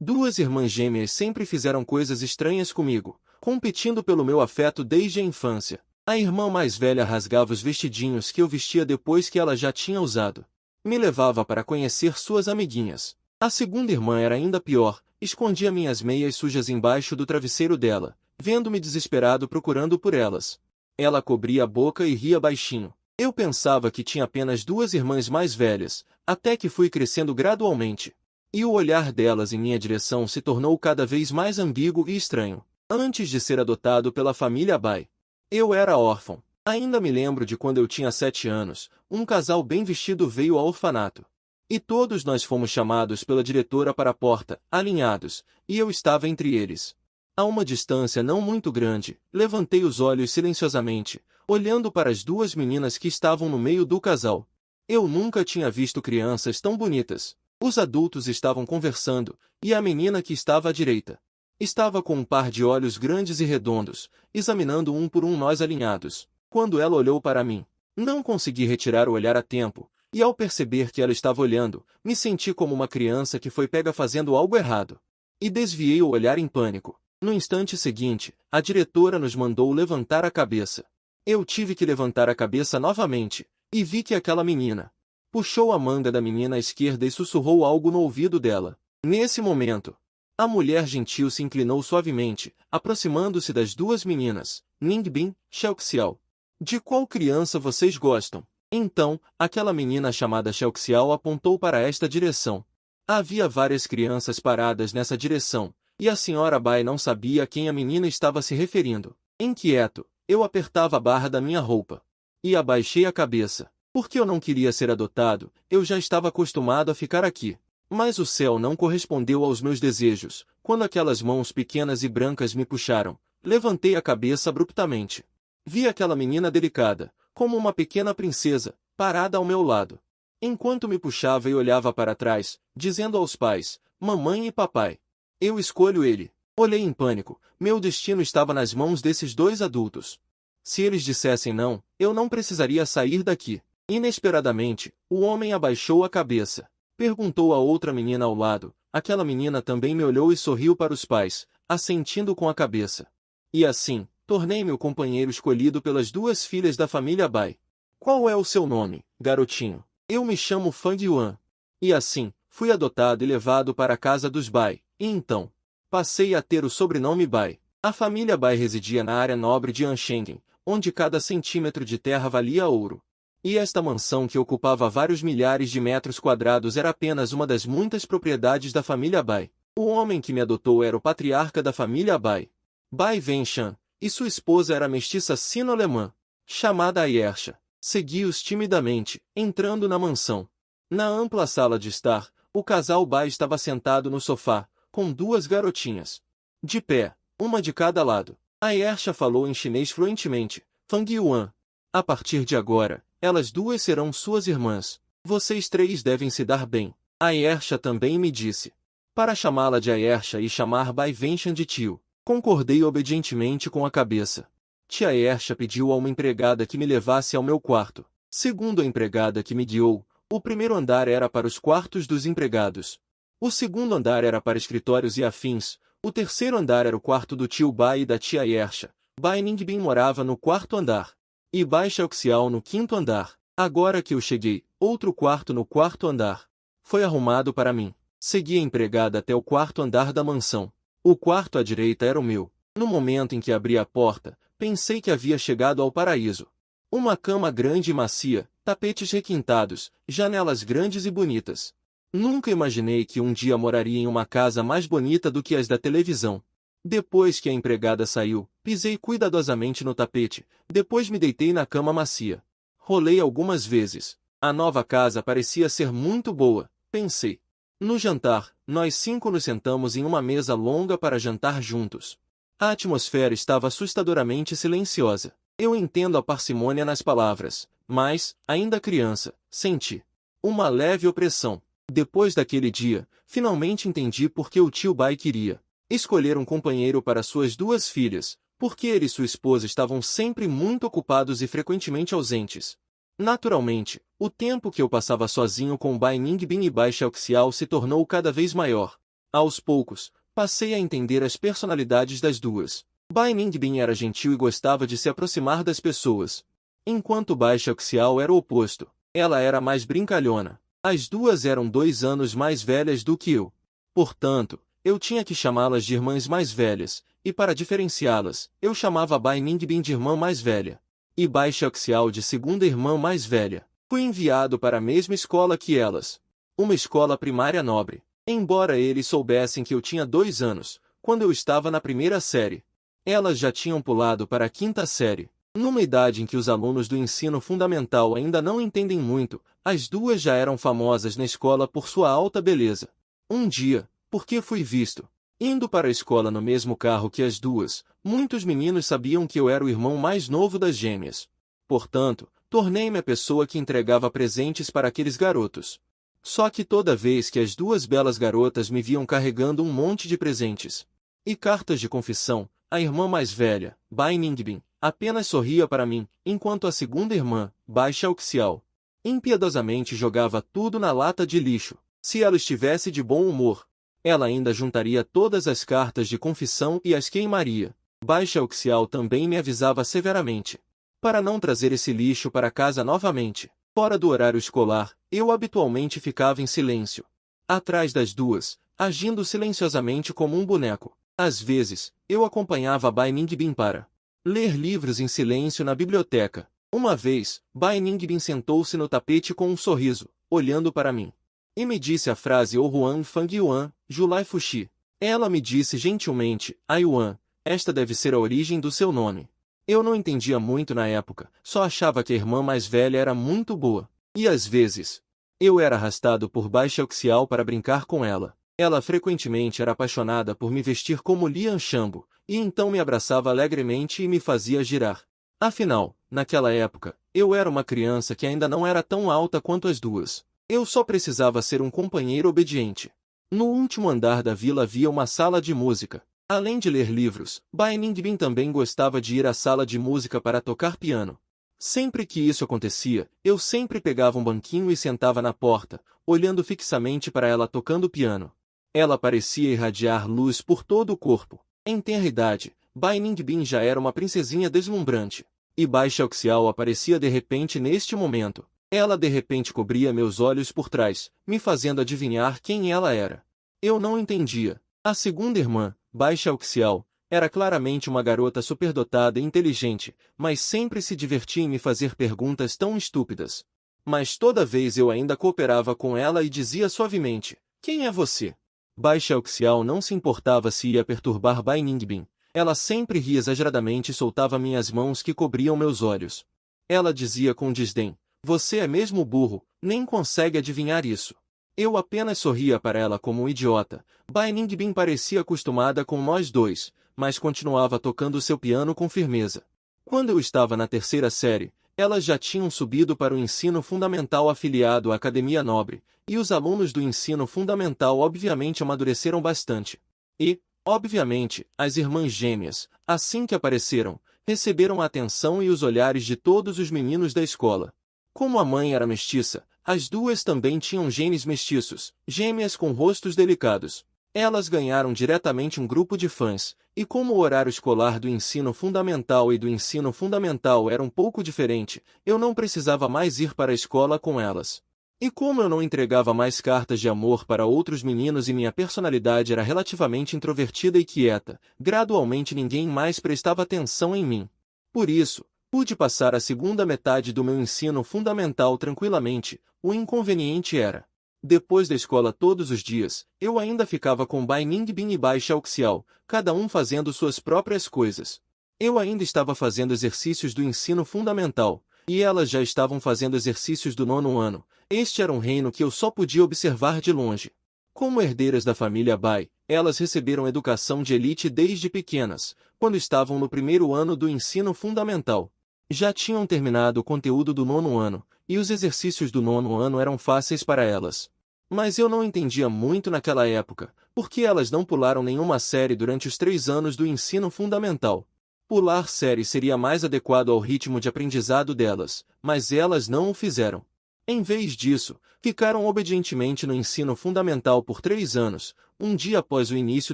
Duas irmãs gêmeas sempre fizeram coisas estranhas comigo, competindo pelo meu afeto desde a infância. A irmã mais velha rasgava os vestidinhos que eu vestia depois que ela já tinha usado. Me levava para conhecer suas amiguinhas. A segunda irmã era ainda pior, escondia minhas meias sujas embaixo do travesseiro dela, vendo-me desesperado procurando por elas. Ela cobria a boca e ria baixinho. Eu pensava que tinha apenas duas irmãs mais velhas, até que fui crescendo gradualmente. E o olhar delas em minha direção se tornou cada vez mais ambíguo e estranho. Antes de ser adotado pela família Bai, eu era órfão. Ainda me lembro de quando eu tinha 7 anos, um casal bem vestido veio ao orfanato. E todos nós fomos chamados pela diretora para a porta, alinhados, e eu estava entre eles. A uma distância não muito grande, levantei os olhos silenciosamente, olhando para as duas meninas que estavam no meio do casal. Eu nunca tinha visto crianças tão bonitas. Os adultos estavam conversando, e a menina que estava à direita estava com um par de olhos grandes e redondos, examinando um por um nós alinhados. Quando ela olhou para mim, não consegui retirar o olhar a tempo, e ao perceber que ela estava olhando, me senti como uma criança que foi pega fazendo algo errado. E desviei o olhar em pânico. No instante seguinte, a diretora nos mandou levantar a cabeça. Eu tive que levantar a cabeça novamente, e vi que aquela menina puxou a manga da menina à esquerda e sussurrou algo no ouvido dela. Nesse momento, a mulher gentil se inclinou suavemente, aproximando-se das duas meninas. Ningbin, Xiaoxiao. De qual criança vocês gostam? Então, aquela menina chamada Xiaoxiao apontou para esta direção. Havia várias crianças paradas nessa direção, e a senhora Bai não sabia a quem a menina estava se referindo. Inquieto, eu apertava a barra da minha roupa. E abaixei a cabeça. Porque eu não queria ser adotado, eu já estava acostumado a ficar aqui. Mas o céu não correspondeu aos meus desejos. Quando aquelas mãos pequenas e brancas me puxaram, levantei a cabeça abruptamente. Vi aquela menina delicada, como uma pequena princesa, parada ao meu lado. Enquanto me puxava e olhava para trás, dizendo aos pais, mamãe e papai, eu escolho ele. Olhei em pânico, meu destino estava nas mãos desses dois adultos. Se eles dissessem não, eu não precisaria sair daqui. Inesperadamente, o homem abaixou a cabeça. Perguntou a outra menina ao lado. Aquela menina também me olhou e sorriu para os pais, assentindo com a cabeça. E assim, tornei-me o companheiro escolhido pelas duas filhas da família Bai. Qual é o seu nome, garotinho? Eu me chamo Fang Yuan. E assim, fui adotado e levado para a casa dos Bai, e então, passei a ter o sobrenome Bai. A família Bai residia na área nobre de Anshengeng, onde cada centímetro de terra valia ouro. E esta mansão que ocupava vários milhares de metros quadrados era apenas uma das muitas propriedades da família Bai. O homem que me adotou era o patriarca da família Bai, Bai Wengshan, e sua esposa era a mestiça sino-alemã, chamada Ayersha. Segui-os timidamente, entrando na mansão. Na ampla sala de estar, o casal Bai estava sentado no sofá, com duas garotinhas. De pé, uma de cada lado. Ayersha falou em chinês fluentemente. Fang Yuan. A partir de agora, elas duas serão suas irmãs. Vocês três devem se dar bem. Ayersha também me disse. Para chamá-la de Ayersha e chamar Bai Wengshan de tio. Concordei obedientemente com a cabeça. Tia Ayersha pediu a uma empregada que me levasse ao meu quarto. Segundo a empregada que me guiou, o primeiro andar era para os quartos dos empregados. O segundo andar era para escritórios e afins. O terceiro andar era o quarto do tio Bai e da tia Ayersha. Bai Ningbin morava no quarto andar. E Bai Xiaoxiao no quinto andar. Agora que eu cheguei, outro quarto no quarto andar foi arrumado para mim. Segui a empregada até o quarto andar da mansão. O quarto à direita era o meu. No momento em que abri a porta, pensei que havia chegado ao paraíso. Uma cama grande e macia, tapetes requintados, janelas grandes e bonitas. Nunca imaginei que um dia moraria em uma casa mais bonita do que as da televisão. Depois que a empregada saiu, pisei cuidadosamente no tapete, depois me deitei na cama macia. Rolei algumas vezes. A nova casa parecia ser muito boa, pensei. No jantar, nós 5 nos sentamos em uma mesa longa para jantar juntos. A atmosfera estava assustadoramente silenciosa. Eu entendo a parcimônia nas palavras, mas, ainda criança, senti uma leve opressão. Depois daquele dia, finalmente entendi por que o tio Bai queria escolher um companheiro para suas duas filhas, porque ele e sua esposa estavam sempre muito ocupados e frequentemente ausentes. Naturalmente, o tempo que eu passava sozinho com Bai Ningbin e Bai Xiaoxiao se tornou cada vez maior. Aos poucos, passei a entender as personalidades das duas. Bai Ningbin era gentil e gostava de se aproximar das pessoas, enquanto Bai Xiaoxiao era o oposto. Ela era mais brincalhona. As duas eram 2 anos mais velhas do que eu. Portanto, eu tinha que chamá-las de irmãs mais velhas, e para diferenciá-las, eu chamava Bai Ningbin de irmã mais velha, e Bai Xiaoxiao de segunda irmã mais velha. Fui enviado para a mesma escola que elas, uma escola primária nobre. Embora eles soubessem que eu tinha 2 anos, quando eu estava na primeira série, elas já tinham pulado para a quinta série. Numa idade em que os alunos do ensino fundamental ainda não entendem muito, as duas já eram famosas na escola por sua alta beleza. Um dia, porque fui visto indo para a escola no mesmo carro que as duas, muitos meninos sabiam que eu era o irmão mais novo das gêmeas. Portanto, tornei-me a pessoa que entregava presentes para aqueles garotos. Só que toda vez que as duas belas garotas me viam carregando um monte de presentes e cartas de confissão, a irmã mais velha, Bai Ningbin, apenas sorria para mim, enquanto a segunda irmã, Bai Xiaoxiao, impiedosamente jogava tudo na lata de lixo. Se ela estivesse de bom humor, ela ainda juntaria todas as cartas de confissão e as queimaria. Bai Xiaoxiao também me avisava severamente para não trazer esse lixo para casa novamente. Fora do horário escolar, eu habitualmente ficava em silêncio, atrás das duas, agindo silenciosamente como um boneco. Às vezes, eu acompanhava Bai Ningbin para ler livros em silêncio na biblioteca. Uma vez, Bai Ningbin sentou-se no tapete com um sorriso, olhando para mim, e me disse a frase "O Huan Fang Yuan, Julai Fuxi". Ela me disse gentilmente: "A Yuan, esta deve ser a origem do seu nome". Eu não entendia muito na época, só achava que a irmã mais velha era muito boa. E às vezes, eu era arrastado por Bai Xiaoxiao para brincar com ela. Ela frequentemente era apaixonada por me vestir como Lian Shambo, e então me abraçava alegremente e me fazia girar. Afinal, naquela época, eu era uma criança que ainda não era tão alta quanto as duas. Eu só precisava ser um companheiro obediente. No último andar da vila havia uma sala de música. Além de ler livros, Bai Ningbin também gostava de ir à sala de música para tocar piano. Sempre que isso acontecia, eu sempre pegava um banquinho e sentava na porta, olhando fixamente para ela tocando piano. Ela parecia irradiar luz por todo o corpo. Em tenra idade, Bai Ningbin já era uma princesinha deslumbrante. E Bai Xiaoxiao aparecia de repente neste momento. Ela de repente cobria meus olhos por trás, me fazendo adivinhar quem ela era. Eu não entendia. A segunda irmã, Bai Xiaoxiao, era claramente uma garota superdotada e inteligente, mas sempre se divertia em me fazer perguntas tão estúpidas. Mas toda vez eu ainda cooperava com ela e dizia suavemente: "Quem é você?" Bai Xiaoxiao não se importava se ia perturbar Bai Ningbin. Ela sempre ria exageradamente e soltava minhas mãos que cobriam meus olhos. Ela dizia com desdém: "Você é mesmo burro, nem consegue adivinhar isso." Eu apenas sorria para ela como um idiota. Bai Ningbin parecia acostumada com nós dois, mas continuava tocando seu piano com firmeza. Quando eu estava na terceira série, elas já tinham subido para o ensino fundamental afiliado à Academia Nobre, e os alunos do ensino fundamental obviamente amadureceram bastante. E, obviamente, as irmãs gêmeas, assim que apareceram, receberam a atenção e os olhares de todos os meninos da escola. Como a mãe era mestiça, as duas também tinham genes mestiços, gêmeas com rostos delicados. Elas ganharam diretamente um grupo de fãs, e como o horário escolar do ensino fundamental e do ensino fundamental era um pouco diferente, eu não precisava mais ir para a escola com elas. E como eu não entregava mais cartas de amor para outros meninos e minha personalidade era relativamente introvertida e quieta, gradualmente ninguém mais prestava atenção em mim. Por isso, pude passar a segunda metade do meu ensino fundamental tranquilamente. O inconveniente era: depois da escola todos os dias, eu ainda ficava com Bai Ningbin e Bai Xiaoxiao, cada um fazendo suas próprias coisas. Eu ainda estava fazendo exercícios do ensino fundamental, e elas já estavam fazendo exercícios do 9º ano. Este era um reino que eu só podia observar de longe. Como herdeiras da família Bai, elas receberam educação de elite desde pequenas, quando estavam no 1º ano do ensino fundamental. Já tinham terminado o conteúdo do 9º ano, e os exercícios do 9º ano eram fáceis para elas. Mas eu não entendia muito naquela época, porque elas não pularam nenhuma série durante os 3 anos do ensino fundamental. Pular série seria mais adequado ao ritmo de aprendizado delas, mas elas não o fizeram. Em vez disso, ficaram obedientemente no ensino fundamental por 3 anos. Um dia após o início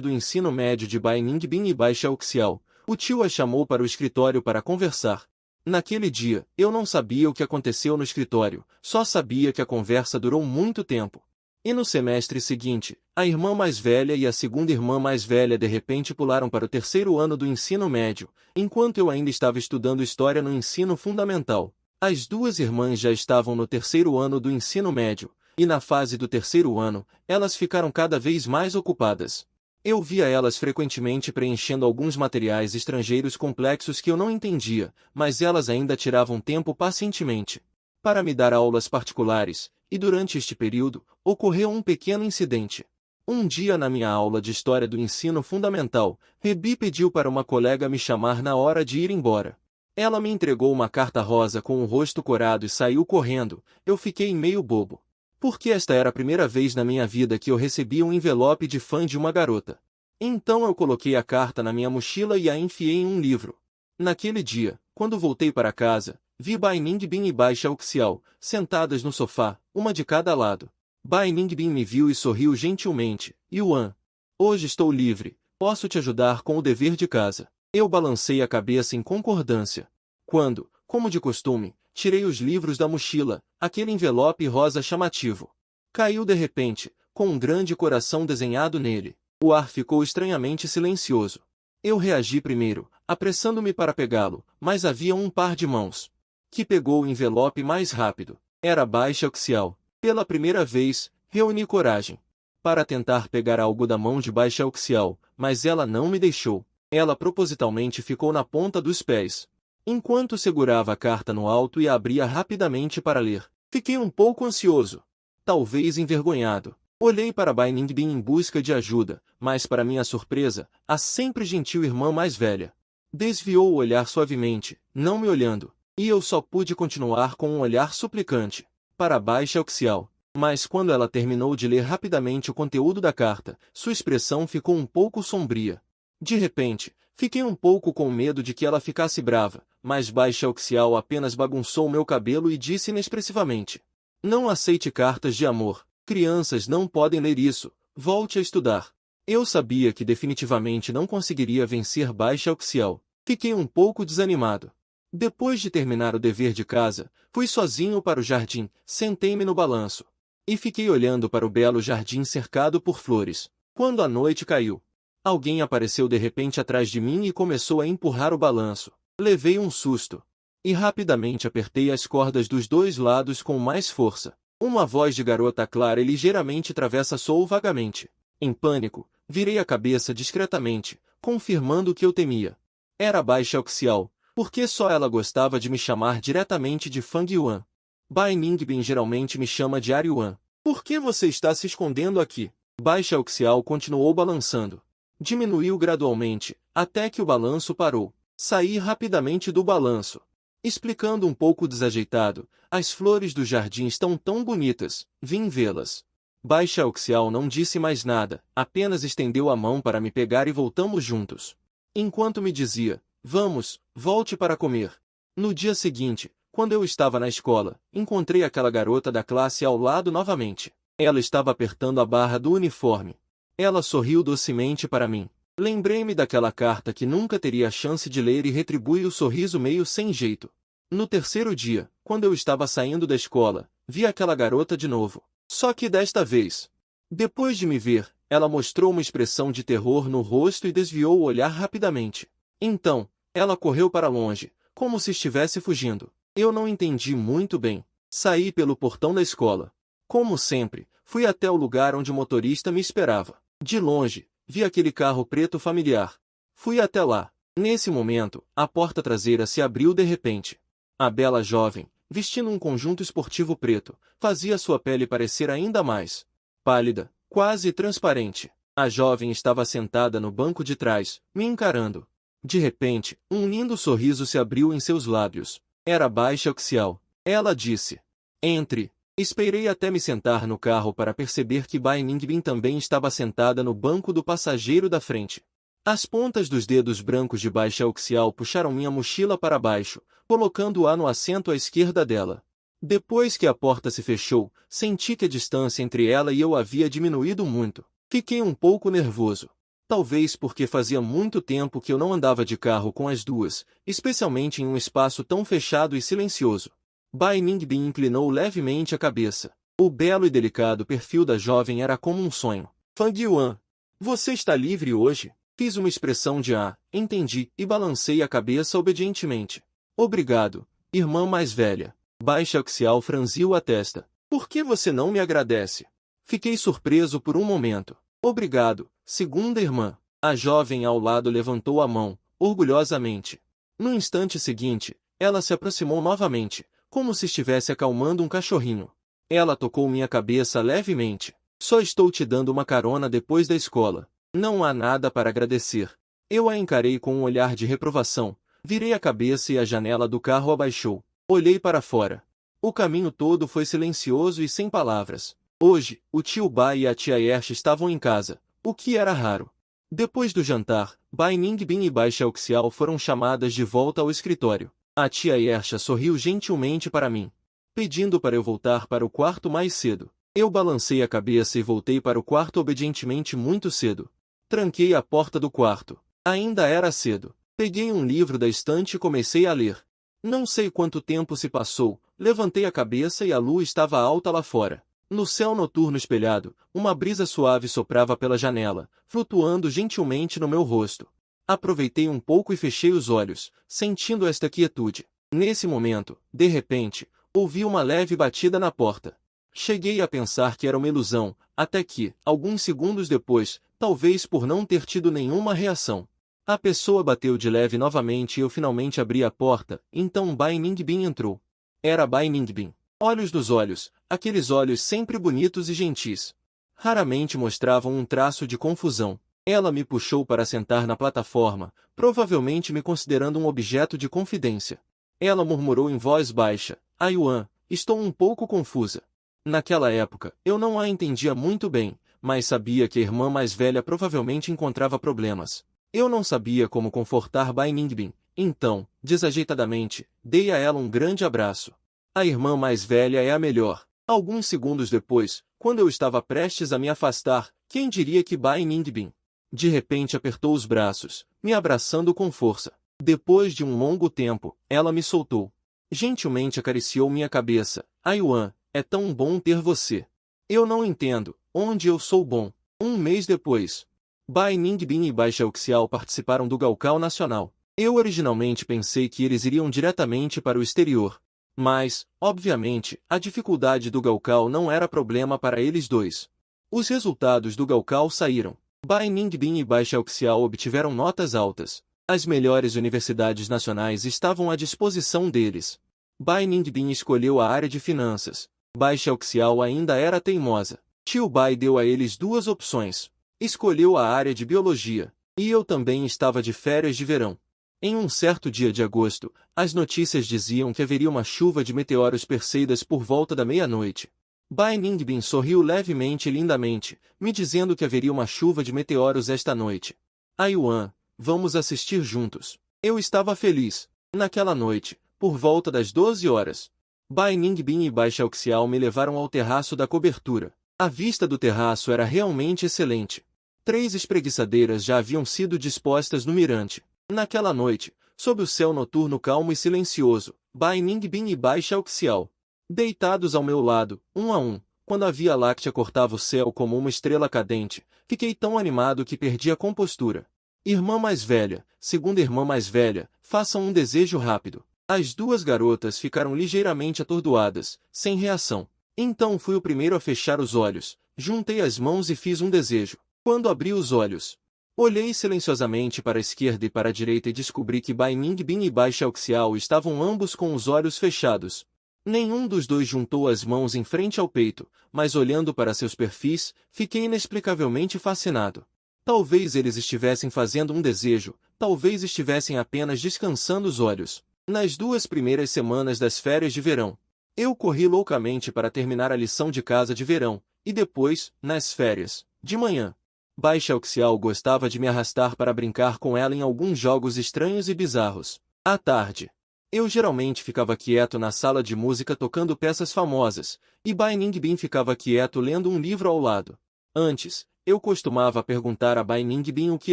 do ensino médio de Bai Ningbin e Bai Xiaoxiao, o tio a chamou para o escritório para conversar. Naquele dia, eu não sabia o que aconteceu no escritório, só sabia que a conversa durou muito tempo. E no semestre seguinte, a irmã mais velha e a segunda irmã mais velha de repente pularam para o 3º ano do ensino médio, enquanto eu ainda estava estudando história no ensino fundamental. As duas irmãs já estavam no 3º ano do ensino médio, e na fase do 3º ano, elas ficaram cada vez mais ocupadas. Eu via elas frequentemente preenchendo alguns materiais estrangeiros complexos que eu não entendia, mas elas ainda tiravam tempo pacientemente para me dar aulas particulares, e durante este período, ocorreu um pequeno incidente. Um dia na minha aula de História do Ensino Fundamental, Rebi pediu para uma colega me chamar na hora de ir embora. Ela me entregou uma carta rosa com o rosto corado e saiu correndo. Eu fiquei meio bobo. Porque esta era a primeira vez na minha vida que eu recebia um envelope de fã de uma garota. Então eu coloquei a carta na minha mochila e a enfiei em um livro. Naquele dia, quando voltei para casa, vi Bai Ningbin e Bai Xiaoxiao, sentadas no sofá, uma de cada lado. Bai Ningbin me viu e sorriu gentilmente. Yuan, hoje estou livre, posso te ajudar com o dever de casa. Eu balancei a cabeça em concordância. Quando, como de costume, tirei os livros da mochila, aquele envelope rosa chamativo caiu de repente, com um grande coração desenhado nele. O ar ficou estranhamente silencioso. Eu reagi primeiro, apressando-me para pegá-lo, mas havia um par de mãos que pegou o envelope mais rápido. Era Bai Xiaoxiao. Pela primeira vez, reuni coragem para tentar pegar algo da mão de Bai Xiaoxiao, mas ela não me deixou. Ela propositalmente ficou na ponta dos pés. Enquanto segurava a carta no alto e a abria rapidamente para ler, fiquei um pouco ansioso, talvez envergonhado. Olhei para Bai Ningbin em busca de ajuda, mas para minha surpresa, a sempre gentil irmã mais velha desviou o olhar suavemente, não me olhando, e eu só pude continuar com um olhar suplicante para Bai Xiaoxiao. Mas quando ela terminou de ler rapidamente o conteúdo da carta, sua expressão ficou um pouco sombria. De repente, fiquei um pouco com medo de que ela ficasse brava, mas Bai Xiaoxiao apenas bagunçou meu cabelo e disse inexpressivamente: "Não aceite cartas de amor. Crianças não podem ler isso. Volte a estudar." Eu sabia que definitivamente não conseguiria vencer Bai Xiaoxiao. Fiquei um pouco desanimado. Depois de terminar o dever de casa, fui sozinho para o jardim, sentei-me no balanço e fiquei olhando para o belo jardim cercado por flores. Quando a noite caiu, alguém apareceu de repente atrás de mim e começou a empurrar o balanço. Levei um susto e rapidamente apertei as cordas dos dois lados com mais força. Uma voz de garota clara e ligeiramente travessa soou vagamente. Em pânico, virei a cabeça discretamente, confirmando o que eu temia. Era Bai Xiaoxiao, porque só ela gostava de me chamar diretamente de Fang Yuan. Bai Ningbin geralmente me chama de Yuan. Por que você está se escondendo aqui? Bai Xiaoxiao continuou balançando. Diminuiu gradualmente, até que o balanço parou. Saí rapidamente do balanço, explicando um pouco desajeitado: "As flores do jardim estão tão bonitas, vim vê-las." Bai Xiaoxiao não disse mais nada, apenas estendeu a mão para me pegar e voltamos juntos. Enquanto me dizia: "Vamos, volte para comer." No dia seguinte, quando eu estava na escola, encontrei aquela garota da classe ao lado novamente. Ela estava apertando a barra do uniforme. Ela sorriu docemente para mim. Lembrei-me daquela carta que nunca teria a chance de ler e retribuí o sorriso meio sem jeito. No 3º dia, quando eu estava saindo da escola, vi aquela garota de novo. Só que desta vez, depois de me ver, ela mostrou uma expressão de terror no rosto e desviou o olhar rapidamente. Então, ela correu para longe, como se estivesse fugindo. Eu não entendi muito bem. Saí pelo portão da escola. Como sempre, fui até o lugar onde o motorista me esperava. De longe, vi aquele carro preto familiar. Fui até lá. Nesse momento, a porta traseira se abriu de repente. A bela jovem, vestindo um conjunto esportivo preto, fazia sua pele parecer ainda mais pálida, quase transparente. A jovem estava sentada no banco de trás, me encarando. De repente, um lindo sorriso se abriu em seus lábios. Era Bai Xiaoxiao. Ela disse: "Entre." Esperei até me sentar no carro para perceber que Bai Ningbin também estava sentada no banco do passageiro da frente. As pontas dos dedos brancos de Bai Xiaoxiao puxaram minha mochila para baixo, colocando-a no assento à esquerda dela. Depois que a porta se fechou, senti que a distância entre ela e eu havia diminuído muito. Fiquei um pouco nervoso. Talvez porque fazia muito tempo que eu não andava de carro com as duas, especialmente em um espaço tão fechado e silencioso. Bai Ningbin inclinou levemente a cabeça. O belo e delicado perfil da jovem era como um sonho. Fang Yuan, você está livre hoje? Fiz uma expressão de entendi, e balancei a cabeça obedientemente. Obrigado, irmã mais velha. Bai Xiaoxiao franziu a testa. Por que você não me agradece? Fiquei surpreso por um momento. Obrigado, segunda irmã. A jovem ao lado levantou a mão, orgulhosamente. No instante seguinte, ela se aproximou novamente, como se estivesse acalmando um cachorrinho. Ela tocou minha cabeça levemente. Só estou te dando uma carona depois da escola. Não há nada para agradecer. Eu a encarei com um olhar de reprovação. Virei a cabeça e a janela do carro abaixou. Olhei para fora. O caminho todo foi silencioso e sem palavras. Hoje, o tio Bai e a tia Ersh estavam em casa, o que era raro. Depois do jantar, Bai Ningbin e Bai Xiaoxiao foram chamadas de volta ao escritório. A tia Ersh sorriu gentilmente para mim, pedindo para eu voltar para o quarto mais cedo. Eu balancei a cabeça e voltei para o quarto obedientemente muito cedo. Tranquei a porta do quarto. Ainda era cedo. Peguei um livro da estante e comecei a ler. Não sei quanto tempo se passou, levantei a cabeça e a lua estava alta lá fora. No céu noturno espelhado, uma brisa suave soprava pela janela, flutuando gentilmente no meu rosto. Aproveitei um pouco e fechei os olhos, sentindo esta quietude. Nesse momento, de repente, ouvi uma leve batida na porta. Cheguei a pensar que era uma ilusão, até que, alguns segundos depois, talvez por não ter tido nenhuma reação, a pessoa bateu de leve novamente e eu finalmente abri a porta, então Bai Ningbin entrou. Era Bai Ningbin. Olhos nos olhos, aqueles olhos sempre bonitos e gentis. Raramente mostravam um traço de confusão. Ela me puxou para sentar na plataforma, provavelmente me considerando um objeto de confidência. Ela murmurou em voz baixa, Yuan, estou um pouco confusa. Naquela época, eu não a entendia muito bem, mas sabia que a irmã mais velha provavelmente encontrava problemas. Eu não sabia como confortar Bai Ningbin, então, desajeitadamente, dei a ela um grande abraço. A irmã mais velha é a melhor. Alguns segundos depois, quando eu estava prestes a me afastar, quem diria que Bai Ningbin, de repente apertou os braços, me abraçando com força. Depois de um longo tempo, ela me soltou. Gentilmente acariciou minha cabeça. Yuan, é tão bom ter você. Eu não entendo, onde eu sou bom. Um mês depois, Bai Ningbin e Bai Xiaoxiao participaram do Gaokao Nacional. Eu originalmente pensei que eles iriam diretamente para o exterior. Mas, obviamente, a dificuldade do Gaokao não era problema para eles dois. Os resultados do Gaokao saíram. Bai Ningbin e Bai Xiaoxiao obtiveram notas altas. As melhores universidades nacionais estavam à disposição deles. Bai Ningbin escolheu a área de finanças. Bai Xiaoxiao ainda era teimosa. Tio Bai deu a eles duas opções. Escolheu a área de biologia. E eu também estava de férias de verão. Em um certo dia de agosto, as notícias diziam que haveria uma chuva de meteoros perseidas por volta da meia-noite. Bai Ningbin sorriu levemente e lindamente, me dizendo que haveria uma chuva de meteoros esta noite. Yuan, vamos assistir juntos. Eu estava feliz. Naquela noite, por volta das 12 horas, Bai Ningbin e Bai Xiaoxiao me levaram ao terraço da cobertura. A vista do terraço era realmente excelente. 3 espreguiçadeiras já haviam sido dispostas no mirante. Naquela noite, sob o céu noturno calmo e silencioso, Bai Ningbin e Bai Xiaoxiao, deitados ao meu lado, um a um, quando a Via Láctea cortava o céu como uma estrela cadente, fiquei tão animado que perdi a compostura. Irmã mais velha, segunda irmã mais velha, façam um desejo rápido. As duas garotas ficaram ligeiramente atordoadas, sem reação. Então fui o primeiro a fechar os olhos, juntei as mãos e fiz um desejo. Quando abri os olhos, olhei silenciosamente para a esquerda e para a direita e descobri que Bai Ningbin e Bai Xiaoxiao estavam ambos com os olhos fechados. Nenhum dos dois juntou as mãos em frente ao peito, mas olhando para seus perfis, fiquei inexplicavelmente fascinado. Talvez eles estivessem fazendo um desejo, talvez estivessem apenas descansando os olhos. Nas 2 primeiras semanas das férias de verão, eu corri loucamente para terminar a lição de casa de verão, e depois, nas férias, de manhã, Bai Xiaoxiao gostava de me arrastar para brincar com ela em alguns jogos estranhos e bizarros. À tarde, Eu geralmente ficava quieto na sala de música tocando peças famosas, e Bai Ningbin ficava quieto lendo um livro ao lado. Antes, eu costumava perguntar a Bai Ningbin o que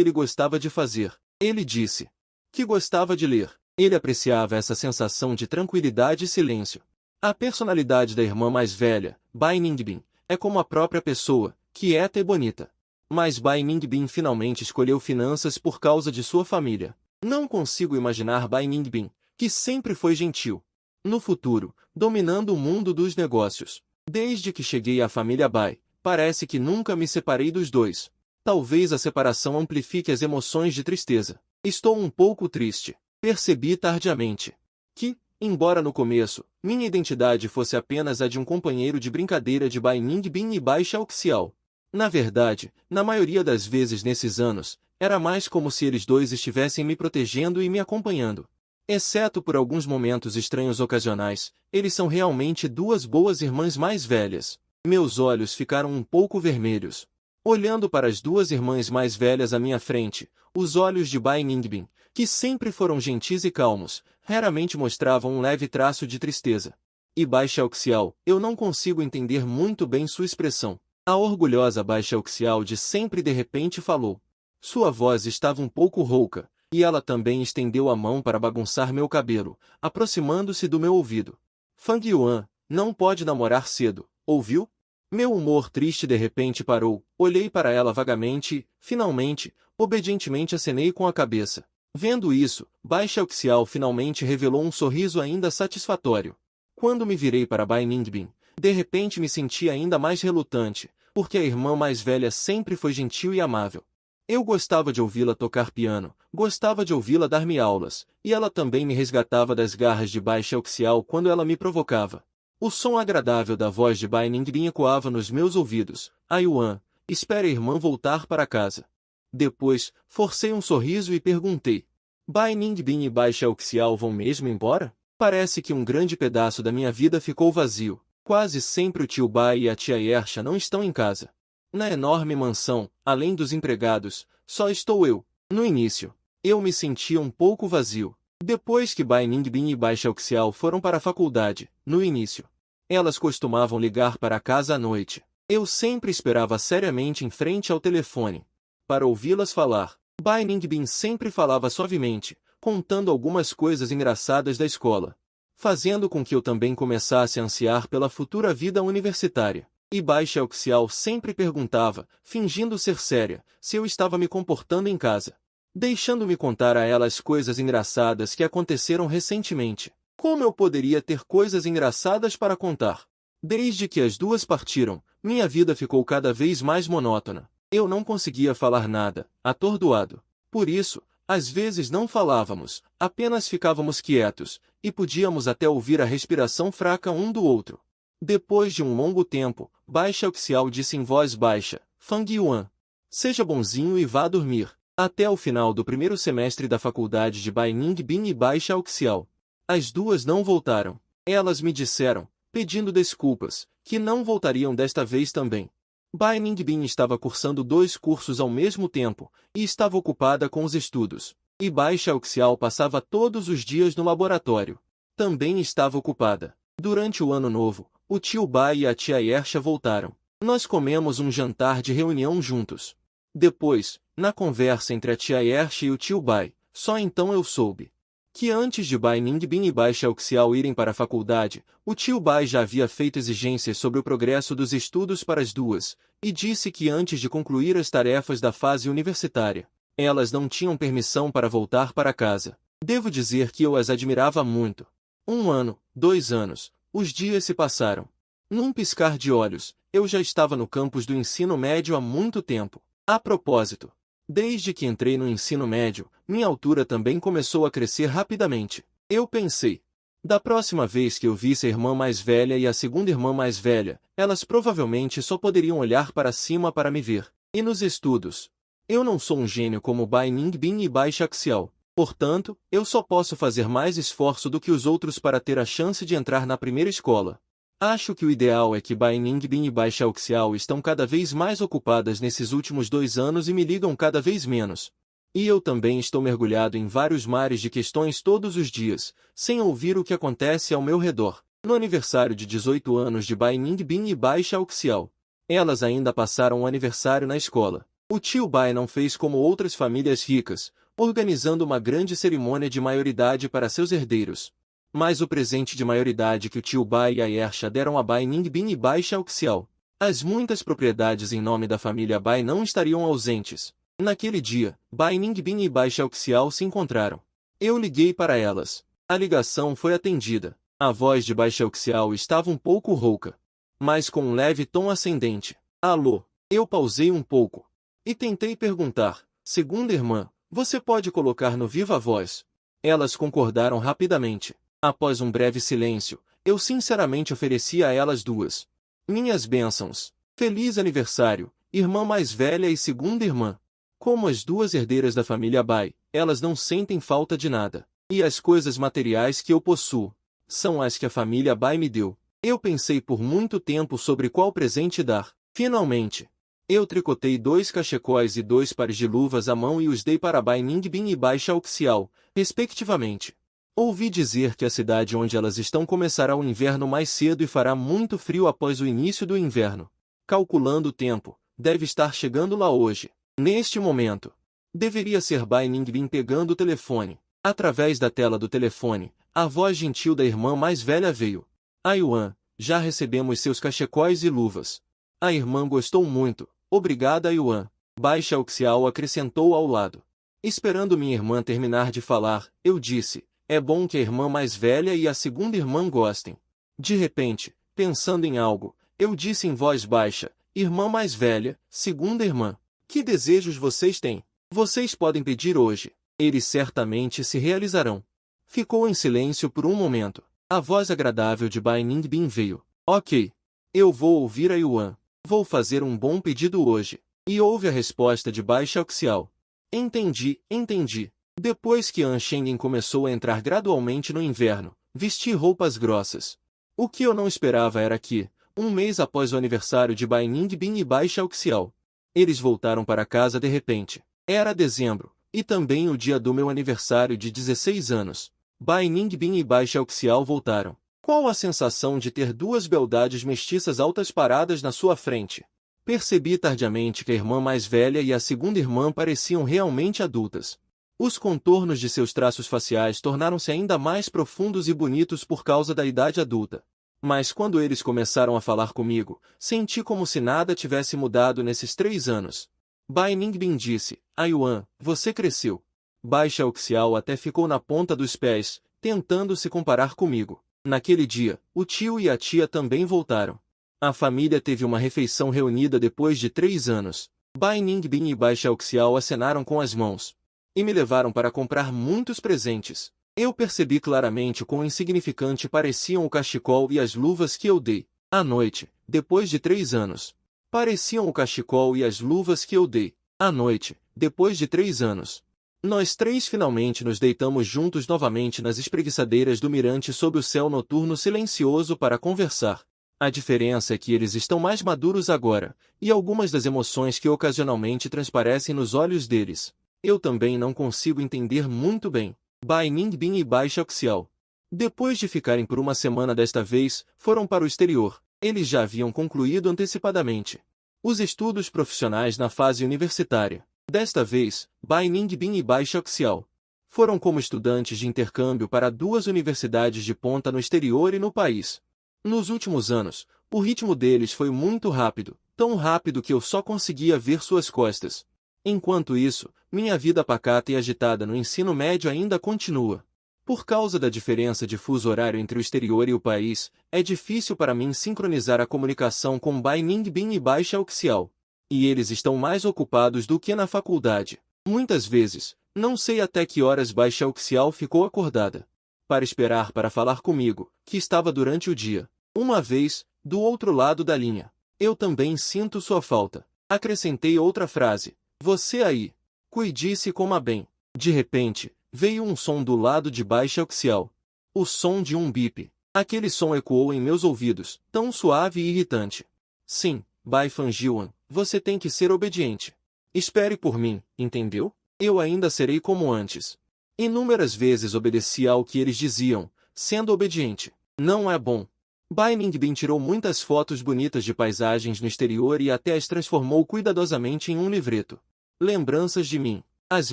ele gostava de fazer. Ele disse que gostava de ler. Ele apreciava essa sensação de tranquilidade e silêncio. A personalidade da irmã mais velha, Bai Ningbin, é como a própria pessoa, quieta e bonita. Mas Bai Ningbin finalmente escolheu finanças por causa de sua família. Não consigo imaginar Bai Ningbin, que sempre foi gentil, no futuro, dominando o mundo dos negócios. Desde que cheguei à família Bai, parece que nunca me separei dos dois. Talvez a separação amplifique as emoções de tristeza. Estou um pouco triste. Percebi tardiamente que, embora no começo, minha identidade fosse apenas a de um companheiro de brincadeira de Bai Ningbin e Bai Xiaoxiao. Na verdade, na maioria das vezes nesses anos, era mais como se eles dois estivessem me protegendo e me acompanhando. Exceto por alguns momentos estranhos ocasionais, eles são realmente duas boas irmãs mais velhas. Meus olhos ficaram um pouco vermelhos. Olhando para as duas irmãs mais velhas à minha frente, os olhos de Bai Ningbin, que sempre foram gentis e calmos, raramente mostravam um leve traço de tristeza. E Bai Xiaoxiao, eu não consigo entender muito bem sua expressão. A orgulhosa Bai Xiaoxiao de repente falou. Sua voz estava um pouco rouca, e ela também estendeu a mão para bagunçar meu cabelo, aproximando-se do meu ouvido. Fang Yuan, não pode namorar cedo, ouviu? Meu humor triste de repente parou, olhei para ela vagamente e, finalmente, obedientemente acenei com a cabeça. Vendo isso, Bai Xiaoxiao finalmente revelou um sorriso ainda satisfatório. Quando me virei para Bai Ningbin, de repente me senti ainda mais relutante, porque a irmã mais velha sempre foi gentil e amável. Eu gostava de ouvi-la tocar piano, gostava de ouvi-la dar-me aulas, e ela também me resgatava das garras de Bai Xiaoxiao quando ela me provocava. O som agradável da voz de Bai Ningbin ecoava nos meus ouvidos. Ah, Yuan, espere a irmã voltar para casa. Depois, forcei um sorriso e perguntei. Bai Ningbin e Bai Xiaoxiao vão mesmo embora? Parece que um grande pedaço da minha vida ficou vazio. Quase sempre o tio Bai e a tia Yersha não estão em casa. Na enorme mansão, além dos empregados, só estou eu. No início, eu me sentia um pouco vazio. Depois que Bai Ningbin e Bai Xiaoxiao foram para a faculdade, no início, elas costumavam ligar para casa à noite. Eu sempre esperava seriamente em frente ao telefone para ouvi-las falar. Bai Ningbin sempre falava suavemente, contando algumas coisas engraçadas da escola, fazendo com que eu também começasse a ansiar pela futura vida universitária. E Bai Xiaoxiao sempre perguntava, fingindo ser séria, se eu estava me comportando em casa, deixando-me contar a ela as coisas engraçadas que aconteceram recentemente. Como eu poderia ter coisas engraçadas para contar? Desde que as duas partiram, minha vida ficou cada vez mais monótona. Eu não conseguia falar nada, atordoado. Por isso, às vezes não falávamos, apenas ficávamos quietos, e podíamos até ouvir a respiração fraca um do outro. Depois de um longo tempo, Bai Xiaoxiao disse em voz baixa, Fang Yuan, seja bonzinho e vá dormir. Até o final do primeiro semestre da faculdade de Bai Ningbin e Bai Xiaoxiao, as duas não voltaram. Elas me disseram, pedindo desculpas, que não voltariam desta vez também. Bai Ningbin estava cursando 2 cursos ao mesmo tempo, e estava ocupada com os estudos. E Bai Xiaoxiao passava todos os dias no laboratório. Também estava ocupada. Durante o ano novo, o tio Bai e a tia Yersha voltaram. Nós comemos um jantar de reunião juntos. Depois, na conversa entre a tia Yersha e o tio Bai, só então eu soube que antes de Bai Ningbin e Bai Xiaoxiao irem para a faculdade, o tio Bai já havia feito exigências sobre o progresso dos estudos para as duas, e disse que antes de concluir as tarefas da fase universitária, elas não tinham permissão para voltar para casa. Devo dizer que eu as admirava muito. 1 ano, 2 anos, os dias se passaram. Num piscar de olhos, eu já estava no campus do ensino médio há muito tempo. A propósito, desde que entrei no ensino médio, minha altura também começou a crescer rapidamente. Eu pensei, da próxima vez que eu visse a irmã mais velha e a segunda irmã mais velha, elas provavelmente só poderiam olhar para cima para me ver. E nos estudos? Eu não sou um gênio como Bai Ningbin e Bai Xiaoxiao. Portanto, eu só posso fazer mais esforço do que os outros para ter a chance de entrar na primeira escola. Acho que o ideal é que Bai Ningbin e Bai Xiaoxiao estão cada vez mais ocupadas nesses últimos 2 anos e me ligam cada vez menos. E eu também estou mergulhado em vários mares de questões todos os dias, sem ouvir o que acontece ao meu redor. No aniversário de 18 anos de Bai Ningbin e Bai Xiaoxiao, elas ainda passaram o aniversário na escola. O tio Bai não fez como outras famílias ricas, organizando uma grande cerimônia de maioridade para seus herdeiros. Mas o presente de maioridade que o tio Bai e a Ersha deram a Bai Ningbin e Bai Xiaoxiao, as muitas propriedades em nome da família Bai não estariam ausentes. Naquele dia, Bai Ningbin e Bai Xiaoxiao se encontraram. Eu liguei para elas. A ligação foi atendida. A voz de Bai Xiaoxiao estava um pouco rouca, mas com um leve tom ascendente. Alô? Eu pausei um pouco e tentei perguntar: segunda irmã, você pode colocar no viva voz? Elas concordaram rapidamente. Após um breve silêncio, eu sinceramente ofereci a elas duas minhas bênçãos. Feliz aniversário, irmã mais velha e segunda irmã. Como as duas herdeiras da família Bai, elas não sentem falta de nada. E as coisas materiais que eu possuo são as que a família Bai me deu. Eu pensei por muito tempo sobre qual presente dar. Finalmente, eu tricotei 2 cachecóis e 2 pares de luvas à mão e os dei para Bai Ningbin e Bai Xiaoxiao, respectivamente. Ouvi dizer que a cidade onde elas estão começará o inverno mais cedo e fará muito frio após o início do inverno. Calculando o tempo, deve estar chegando lá hoje. Neste momento, deveria ser Bai Ningbin pegando o telefone. Através da tela do telefone, a voz gentil da irmã mais velha veio. Yuan, já recebemos seus cachecóis e luvas. A irmã gostou muito. Obrigada, Yuan. Bai Xiaoxiao acrescentou ao lado. Esperando minha irmã terminar de falar, eu disse: é bom que a irmã mais velha e a segunda irmã gostem. De repente, pensando em algo, eu disse em voz baixa: irmã mais velha, segunda irmã, que desejos vocês têm? Vocês podem pedir hoje. Eles certamente se realizarão. Ficou em silêncio por um momento. A voz agradável de Bai Ningbin veio. Ok. Eu vou ouvir a Yuan. Vou fazer um bom pedido hoje. E houve a resposta de Bai Xiaoxiao. Entendi, entendi. Depois que An Shenggen começou a entrar gradualmente no inverno, vesti roupas grossas. O que eu não esperava era que, um mês após o aniversário de Bai Ningbin e Bai Xiaoxiao, eles voltaram para casa de repente. Era dezembro, e também o dia do meu aniversário de 16 anos. Bai Ningbin e Bai Xiaoxiao voltaram. Qual a sensação de ter duas beldades mestiças altas paradas na sua frente? Percebi tardiamente que a irmã mais velha e a segunda irmã pareciam realmente adultas. Os contornos de seus traços faciais tornaram-se ainda mais profundos e bonitos por causa da idade adulta. Mas quando eles começaram a falar comigo, senti como se nada tivesse mudado nesses 3 anos. Bai Ningbin disse: Yuan, você cresceu. Bai Xiaoxiao até ficou na ponta dos pés, tentando se comparar comigo. Naquele dia, o tio e a tia também voltaram. A família teve uma refeição reunida depois de 3 anos. Bai Ningbin e Bai Xiaoxiao acenaram com as mãos e me levaram para comprar muitos presentes. Eu percebi claramente quão insignificante pareciam o cachecol e as luvas que eu dei. À noite, depois de 3 anos, pareciam o cachecol e as luvas que eu dei. À noite, depois de 3 anos, nós três finalmente nos deitamos juntos novamente nas espreguiçadeiras do mirante sob o céu noturno silencioso para conversar. A diferença é que eles estão mais maduros agora, e algumas das emoções que ocasionalmente transparecem nos olhos deles, eu também não consigo entender muito bem. Bai Ningbin e Bai Xiaoxiao, depois de ficarem por uma semana desta vez, foram para o exterior. Eles já haviam concluído antecipadamente os estudos profissionais na fase universitária. Desta vez, Bai Ningbin e Bai Xiaoxiao foram como estudantes de intercâmbio para 2 universidades de ponta no exterior e no país. Nos últimos anos, o ritmo deles foi muito rápido, tão rápido que eu só conseguia ver suas costas. Enquanto isso, minha vida pacata e agitada no ensino médio ainda continua. Por causa da diferença de fuso horário entre o exterior e o país, é difícil para mim sincronizar a comunicação com Bai Ningbin e Bai Xiaoxiao. E eles estão mais ocupados do que na faculdade. Muitas vezes, não sei até que horas Bai Xiaoxiao ficou acordada para esperar para falar comigo, que estava durante o dia. Uma vez, do outro lado da linha, eu também sinto sua falta. Acrescentei outra frase. Você aí. Cuide-se coma bem. De repente, veio um som do lado de Bai Xiaoxiao. O som de um bip. Aquele som ecoou em meus ouvidos, tão suave e irritante. Sim, Bai Fanjiuan, você tem que ser obediente. Espere por mim, entendeu? Eu ainda serei como antes. Inúmeras vezes obedecia ao que eles diziam, sendo obediente. Não é bom. Bai Ningbin tirou muitas fotos bonitas de paisagens no exterior e até as transformou cuidadosamente em um livreto. Lembranças de mim. As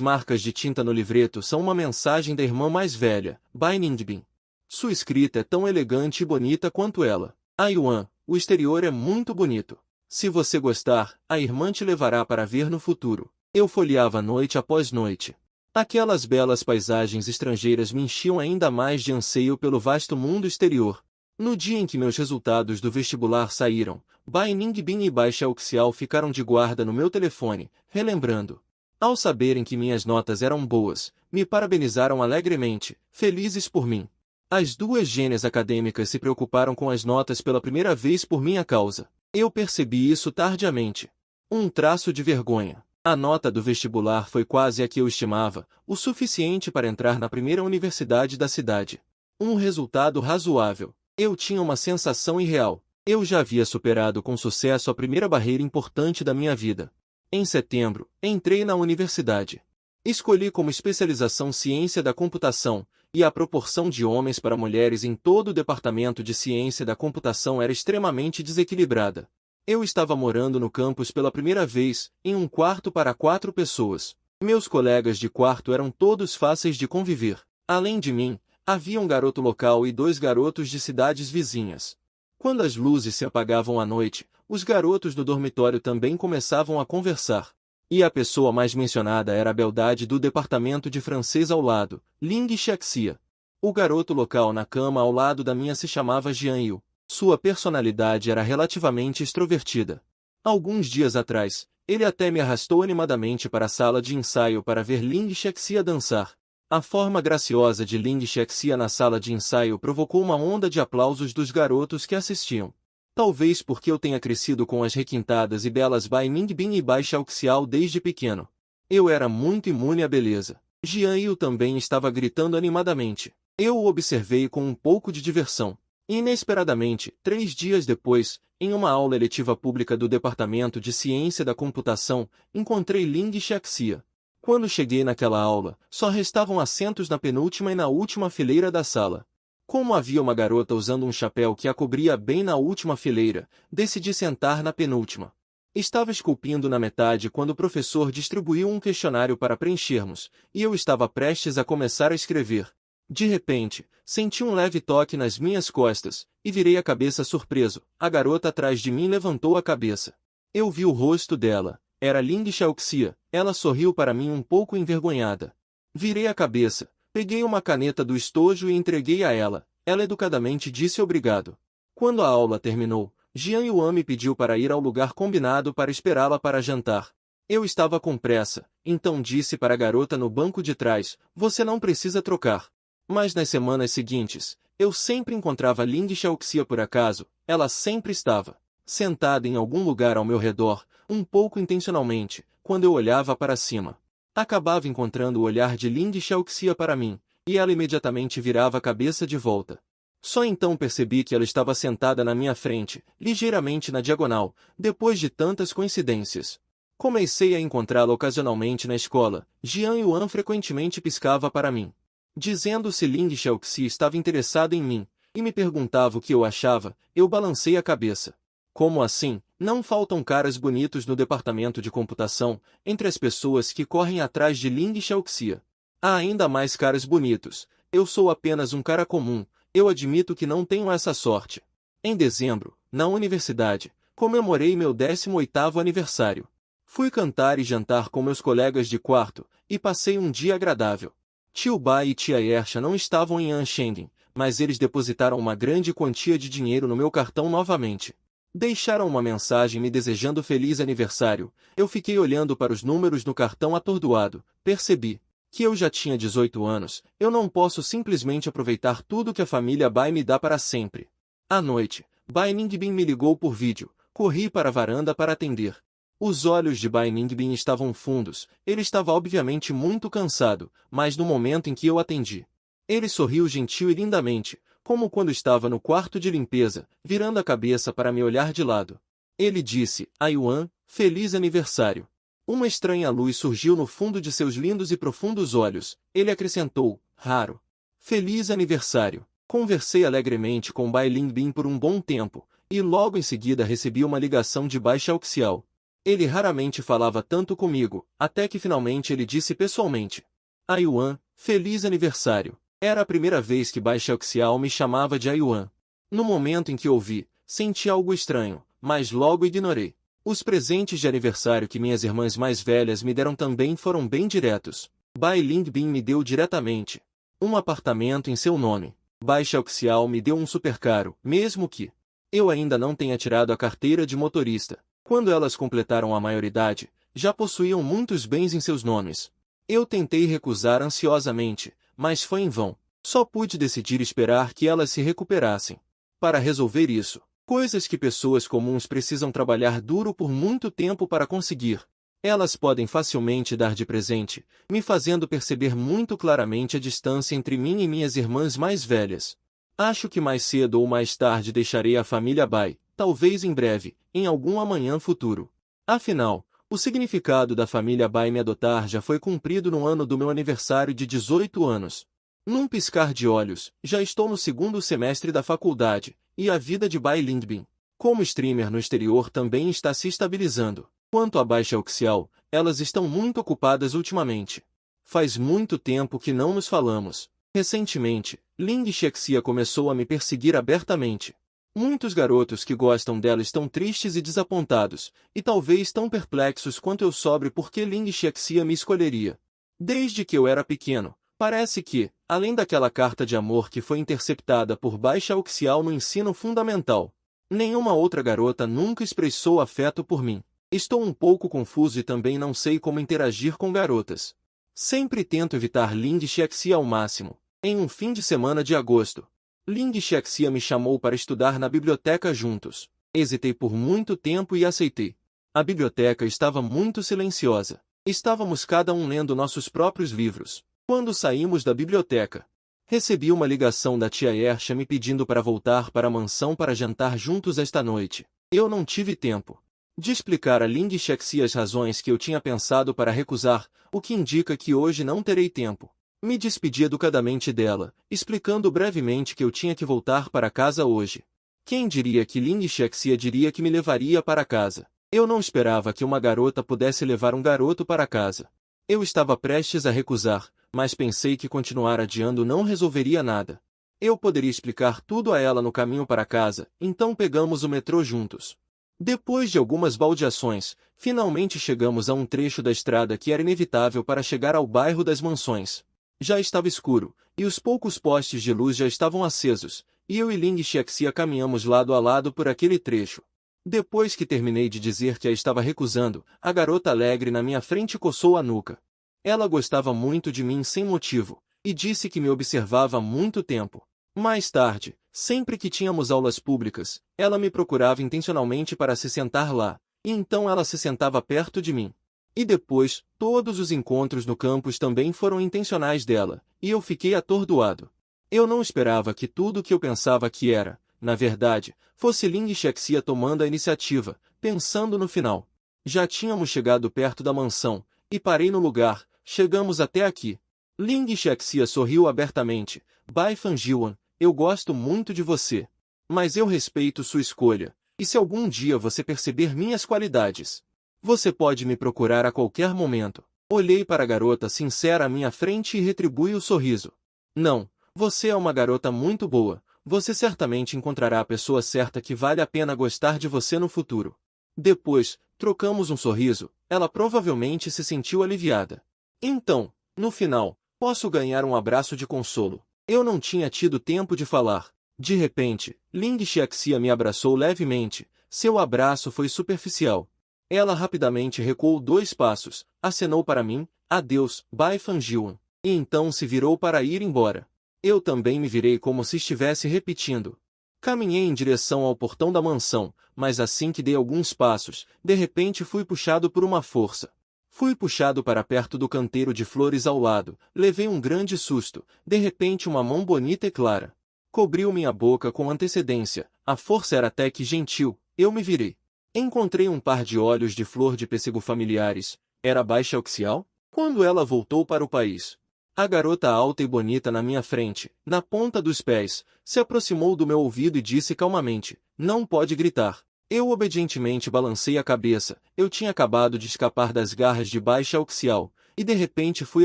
marcas de tinta no livreto são uma mensagem da irmã mais velha, Bai Ningbin. Sua escrita é tão elegante e bonita quanto ela. A Yuan, o exterior é muito bonito. Se você gostar, a irmã te levará para ver no futuro. Eu folheava noite após noite. Aquelas belas paisagens estrangeiras me enchiam ainda mais de anseio pelo vasto mundo exterior. No dia em que meus resultados do vestibular saíram, Bai Ningbin e Bai Xiaoxiao ficaram de guarda no meu telefone, relembrando. Ao saberem que minhas notas eram boas, me parabenizaram alegremente, felizes por mim. As duas gênias acadêmicas se preocuparam com as notas pela primeira vez por minha causa. Eu percebi isso tardiamente. Um traço de vergonha. A nota do vestibular foi quase a que eu estimava, o suficiente para entrar na primeira universidade da cidade. Um resultado razoável. Eu tinha uma sensação irreal. Eu já havia superado com sucesso a primeira barreira importante da minha vida. Em setembro, entrei na universidade. Escolhi como especialização Ciência da Computação, e a proporção de homens para mulheres em todo o departamento de Ciência da Computação era extremamente desequilibrada. Eu estava morando no campus pela primeira vez, em um quarto para 4 pessoas. Meus colegas de quarto eram todos fáceis de conviver. Além de mim, havia um garoto local e 2 garotos de cidades vizinhas. Quando as luzes se apagavam à noite, os garotos do dormitório também começavam a conversar. E a pessoa mais mencionada era a beldade do departamento de francês ao lado, Ling Xiaxia. O garoto local na cama ao lado da minha se chamava Jian Yu. Sua personalidade era relativamente extrovertida. Alguns dias atrás, ele até me arrastou animadamente para a sala de ensaio para ver Ling Xiaxia dançar. A forma graciosa de Ling Xiaxia na sala de ensaio provocou uma onda de aplausos dos garotos que assistiam. Talvez porque eu tenha crescido com as requintadas e belas Bai Ningbin e Bai Xiaoxiao desde pequeno. Eu era muito imune à beleza. Jian Yu também estava gritando animadamente. Eu o observei com um pouco de diversão. Inesperadamente, 3 dias depois, em uma aula eletiva pública do Departamento de Ciência da Computação, encontrei Ling Xiaxia. Quando cheguei naquela aula, só restavam assentos na penúltima e na última fileira da sala. Como havia uma garota usando um chapéu que a cobria bem na última fileira, decidi sentar na penúltima. Estava esculpindo na metade quando o professor distribuiu um questionário para preenchermos, e eu estava prestes a começar a escrever. De repente, senti um leve toque nas minhas costas, e virei a cabeça surpreso. A garota atrás de mim levantou a cabeça. Eu vi o rosto dela. Era Ling Xiaoxia. Ela sorriu para mim um pouco envergonhada. Virei a cabeça. Peguei uma caneta do estojo e entreguei a ela. Ela educadamente disse obrigado. Quando a aula terminou, Jian Yuan me pediu para ir ao lugar combinado para esperá-la para jantar. Eu estava com pressa, então disse para a garota no banco de trás, você não precisa trocar. Mas nas semanas seguintes, eu sempre encontrava Ling Xiaoxia por acaso, ela sempre estava sentada em algum lugar ao meu redor, um pouco intencionalmente, quando eu olhava para cima. Acabava encontrando o olhar de Ling Xiaoxia para mim, e ela imediatamente virava a cabeça de volta. Só então percebi que ela estava sentada na minha frente, ligeiramente na diagonal, depois de tantas coincidências. Comecei a encontrá-la ocasionalmente na escola. Jian Yuan frequentemente piscava para mim, dizendo se Ling Xiaoxia estava interessado em mim, e me perguntava o que eu achava. Eu balancei a cabeça. Como assim? Não faltam caras bonitos no departamento de computação, entre as pessoas que correm atrás de Ling Xiaoxia. Há ainda mais caras bonitos. Eu sou apenas um cara comum, eu admito que não tenho essa sorte. Em dezembro, na universidade, comemorei meu 18º aniversário. Fui cantar e jantar com meus colegas de quarto, e passei um dia agradável. Tio Bai e tia Ersha não estavam em Anshengin, mas eles depositaram uma grande quantia de dinheiro no meu cartão novamente. Deixaram uma mensagem me desejando feliz aniversário. Eu fiquei olhando para os números no cartão atordoado. Percebi que eu já tinha 18 anos, eu não posso simplesmente aproveitar tudo que a família Bai me dá para sempre. À noite, Bai Ningbin me ligou por vídeo. Corri para a varanda para atender. Os olhos de Bai Ningbin estavam fundos. Ele estava obviamente muito cansado, mas no momento em que eu atendi, ele sorriu gentil e lindamente, como quando estava no quarto de limpeza, virando a cabeça para me olhar de lado. Ele disse, a Yuan, feliz aniversário. Uma estranha luz surgiu no fundo de seus lindos e profundos olhos. Ele acrescentou, raro. Feliz aniversário. Conversei alegremente com Bai Lingbin por um bom tempo, e logo em seguida recebi uma ligação de Bai Xiaoxiao. Ele raramente falava tanto comigo, até que finalmente ele disse pessoalmente. Ayuan, feliz aniversário. Era a primeira vez que Bai Xiaoxiao me chamava de Ayuan. No momento em que ouvi, senti algo estranho, mas logo ignorei. Os presentes de aniversário que minhas irmãs mais velhas me deram também foram bem diretos. Bai Lingbin me deu diretamente um apartamento em seu nome. Bai Xiaoxiao me deu um supercaro, mesmo que eu ainda não tenha tirado a carteira de motorista. Quando elas completaram a maioridade, já possuíam muitos bens em seus nomes. Eu tentei recusar ansiosamente, mas foi em vão. Só pude decidir esperar que elas se recuperassem. Para resolver isso, coisas que pessoas comuns precisam trabalhar duro por muito tempo para conseguir, elas podem facilmente dar de presente, me fazendo perceber muito claramente a distância entre mim e minhas irmãs mais velhas. Acho que mais cedo ou mais tarde deixarei a família Bai, talvez em breve, em algum amanhã futuro. Afinal, o significado da família Bai me adotar já foi cumprido no ano do meu aniversário de 18 anos. Num piscar de olhos, já estou no segundo semestre da faculdade, e a vida de Bai Lingbin, como streamer no exterior, também está se estabilizando. Quanto a Bai Xiaoxiao, elas estão muito ocupadas ultimamente. Faz muito tempo que não nos falamos. Recentemente, Ling Xiexia começou a me perseguir abertamente. Muitos garotos que gostam dela estão tristes e desapontados, e talvez tão perplexos quanto eu sobre por que Ling Xiexia me escolheria. Desde que eu era pequeno, parece que, além daquela carta de amor que foi interceptada por Bai Xiaoxiao no ensino fundamental, nenhuma outra garota nunca expressou afeto por mim. Estou um pouco confuso e também não sei como interagir com garotas. Sempre tento evitar Ling Xiexia ao máximo. Em um fim de semana de agosto, Ling Xiexia me chamou para estudar na biblioteca juntos. Hesitei por muito tempo e aceitei. A biblioteca estava muito silenciosa. Estávamos cada um lendo nossos próprios livros. Quando saímos da biblioteca, recebi uma ligação da tia Ersha me pedindo para voltar para a mansão para jantar juntos esta noite. Eu não tive tempo de explicar a Ling Xiexia as razões que eu tinha pensado para recusar, o que indica que hoje não terei tempo. Me despedi educadamente dela, explicando brevemente que eu tinha que voltar para casa hoje. Quem diria que Ling Xiexia diria que me levaria para casa? Eu não esperava que uma garota pudesse levar um garoto para casa. Eu estava prestes a recusar, mas pensei que continuar adiando não resolveria nada. Eu poderia explicar tudo a ela no caminho para casa, então pegamos o metrô juntos. Depois de algumas baldeações, finalmente chegamos a um trecho da estrada que era inevitável para chegar ao bairro das Mansões. Já estava escuro, e os poucos postes de luz já estavam acesos, e eu e Ling Xiexia caminhamos lado a lado por aquele trecho. Depois que terminei de dizer que a estava recusando, a garota alegre na minha frente coçou a nuca. Ela gostava muito de mim sem motivo, e disse que me observava há muito tempo. Mais tarde, sempre que tínhamos aulas públicas, ela me procurava intencionalmente para se sentar lá, e então ela se sentava perto de mim. E depois, todos os encontros no campus também foram intencionais dela, e eu fiquei atordoado. Eu não esperava que tudo o que eu pensava que era, na verdade, fosse Ling Xiexia tomando a iniciativa, pensando no final. Já tínhamos chegado perto da mansão, e parei no lugar. Chegamos até aqui. Ling Xiexia sorriu abertamente. Bai Fanjiuan, eu gosto muito de você. Mas eu respeito sua escolha, e se algum dia você perceber minhas qualidades, você pode me procurar a qualquer momento. Olhei para a garota sincera à minha frente e retribuí o sorriso. Não, você é uma garota muito boa. Você certamente encontrará a pessoa certa que vale a pena gostar de você no futuro. Depois, trocamos um sorriso. Ela provavelmente se sentiu aliviada. Então, no final, posso ganhar um abraço de consolo. Eu não tinha tido tempo de falar. De repente, Ling Xiexia me abraçou levemente. Seu abraço foi superficial. Ela rapidamente recuou 2 passos, acenou para mim, adeus, Bai Fanjiuan, e então se virou para ir embora. Eu também me virei como se estivesse repetindo. Caminhei em direção ao portão da mansão, mas assim que dei alguns passos, de repente fui puxado por uma força. Fui puxado para perto do canteiro de flores ao lado, levei um grande susto, de repente uma mão bonita e clara cobriu minha boca com antecedência, a força era até que gentil, eu me virei. Encontrei um par de olhos de flor de pêssego familiares, Era Bai Xiaoxiao? Quando ela voltou para o país, a garota alta e bonita na minha frente, na ponta dos pés, se aproximou do meu ouvido e disse calmamente: "Não pode gritar." Eu obedientemente balancei a cabeça. Eu tinha acabado de escapar das garras de Bai Xiaoxiao, e de repente fui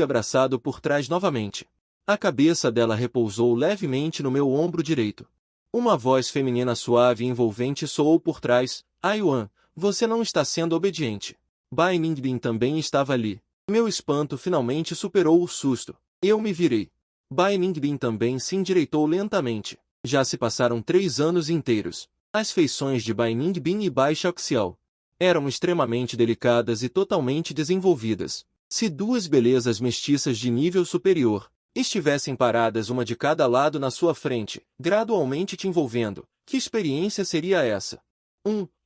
abraçado por trás novamente. A cabeça dela repousou levemente no meu ombro direito. Uma voz feminina suave e envolvente soou por trás: "Yuan, você não está sendo obediente." Bai Ningbin também estava ali. Meu espanto finalmente superou o susto. Eu me virei. Bai Ningbin também se endireitou lentamente. Já se passaram 3 anos inteiros. As feições de Bai Ningbin e Bai Xiaoxiao eram extremamente delicadas e totalmente desenvolvidas. Se duas belezas mestiças de nível superior estivessem paradas uma de cada lado na sua frente, gradualmente te envolvendo, que experiência seria essa?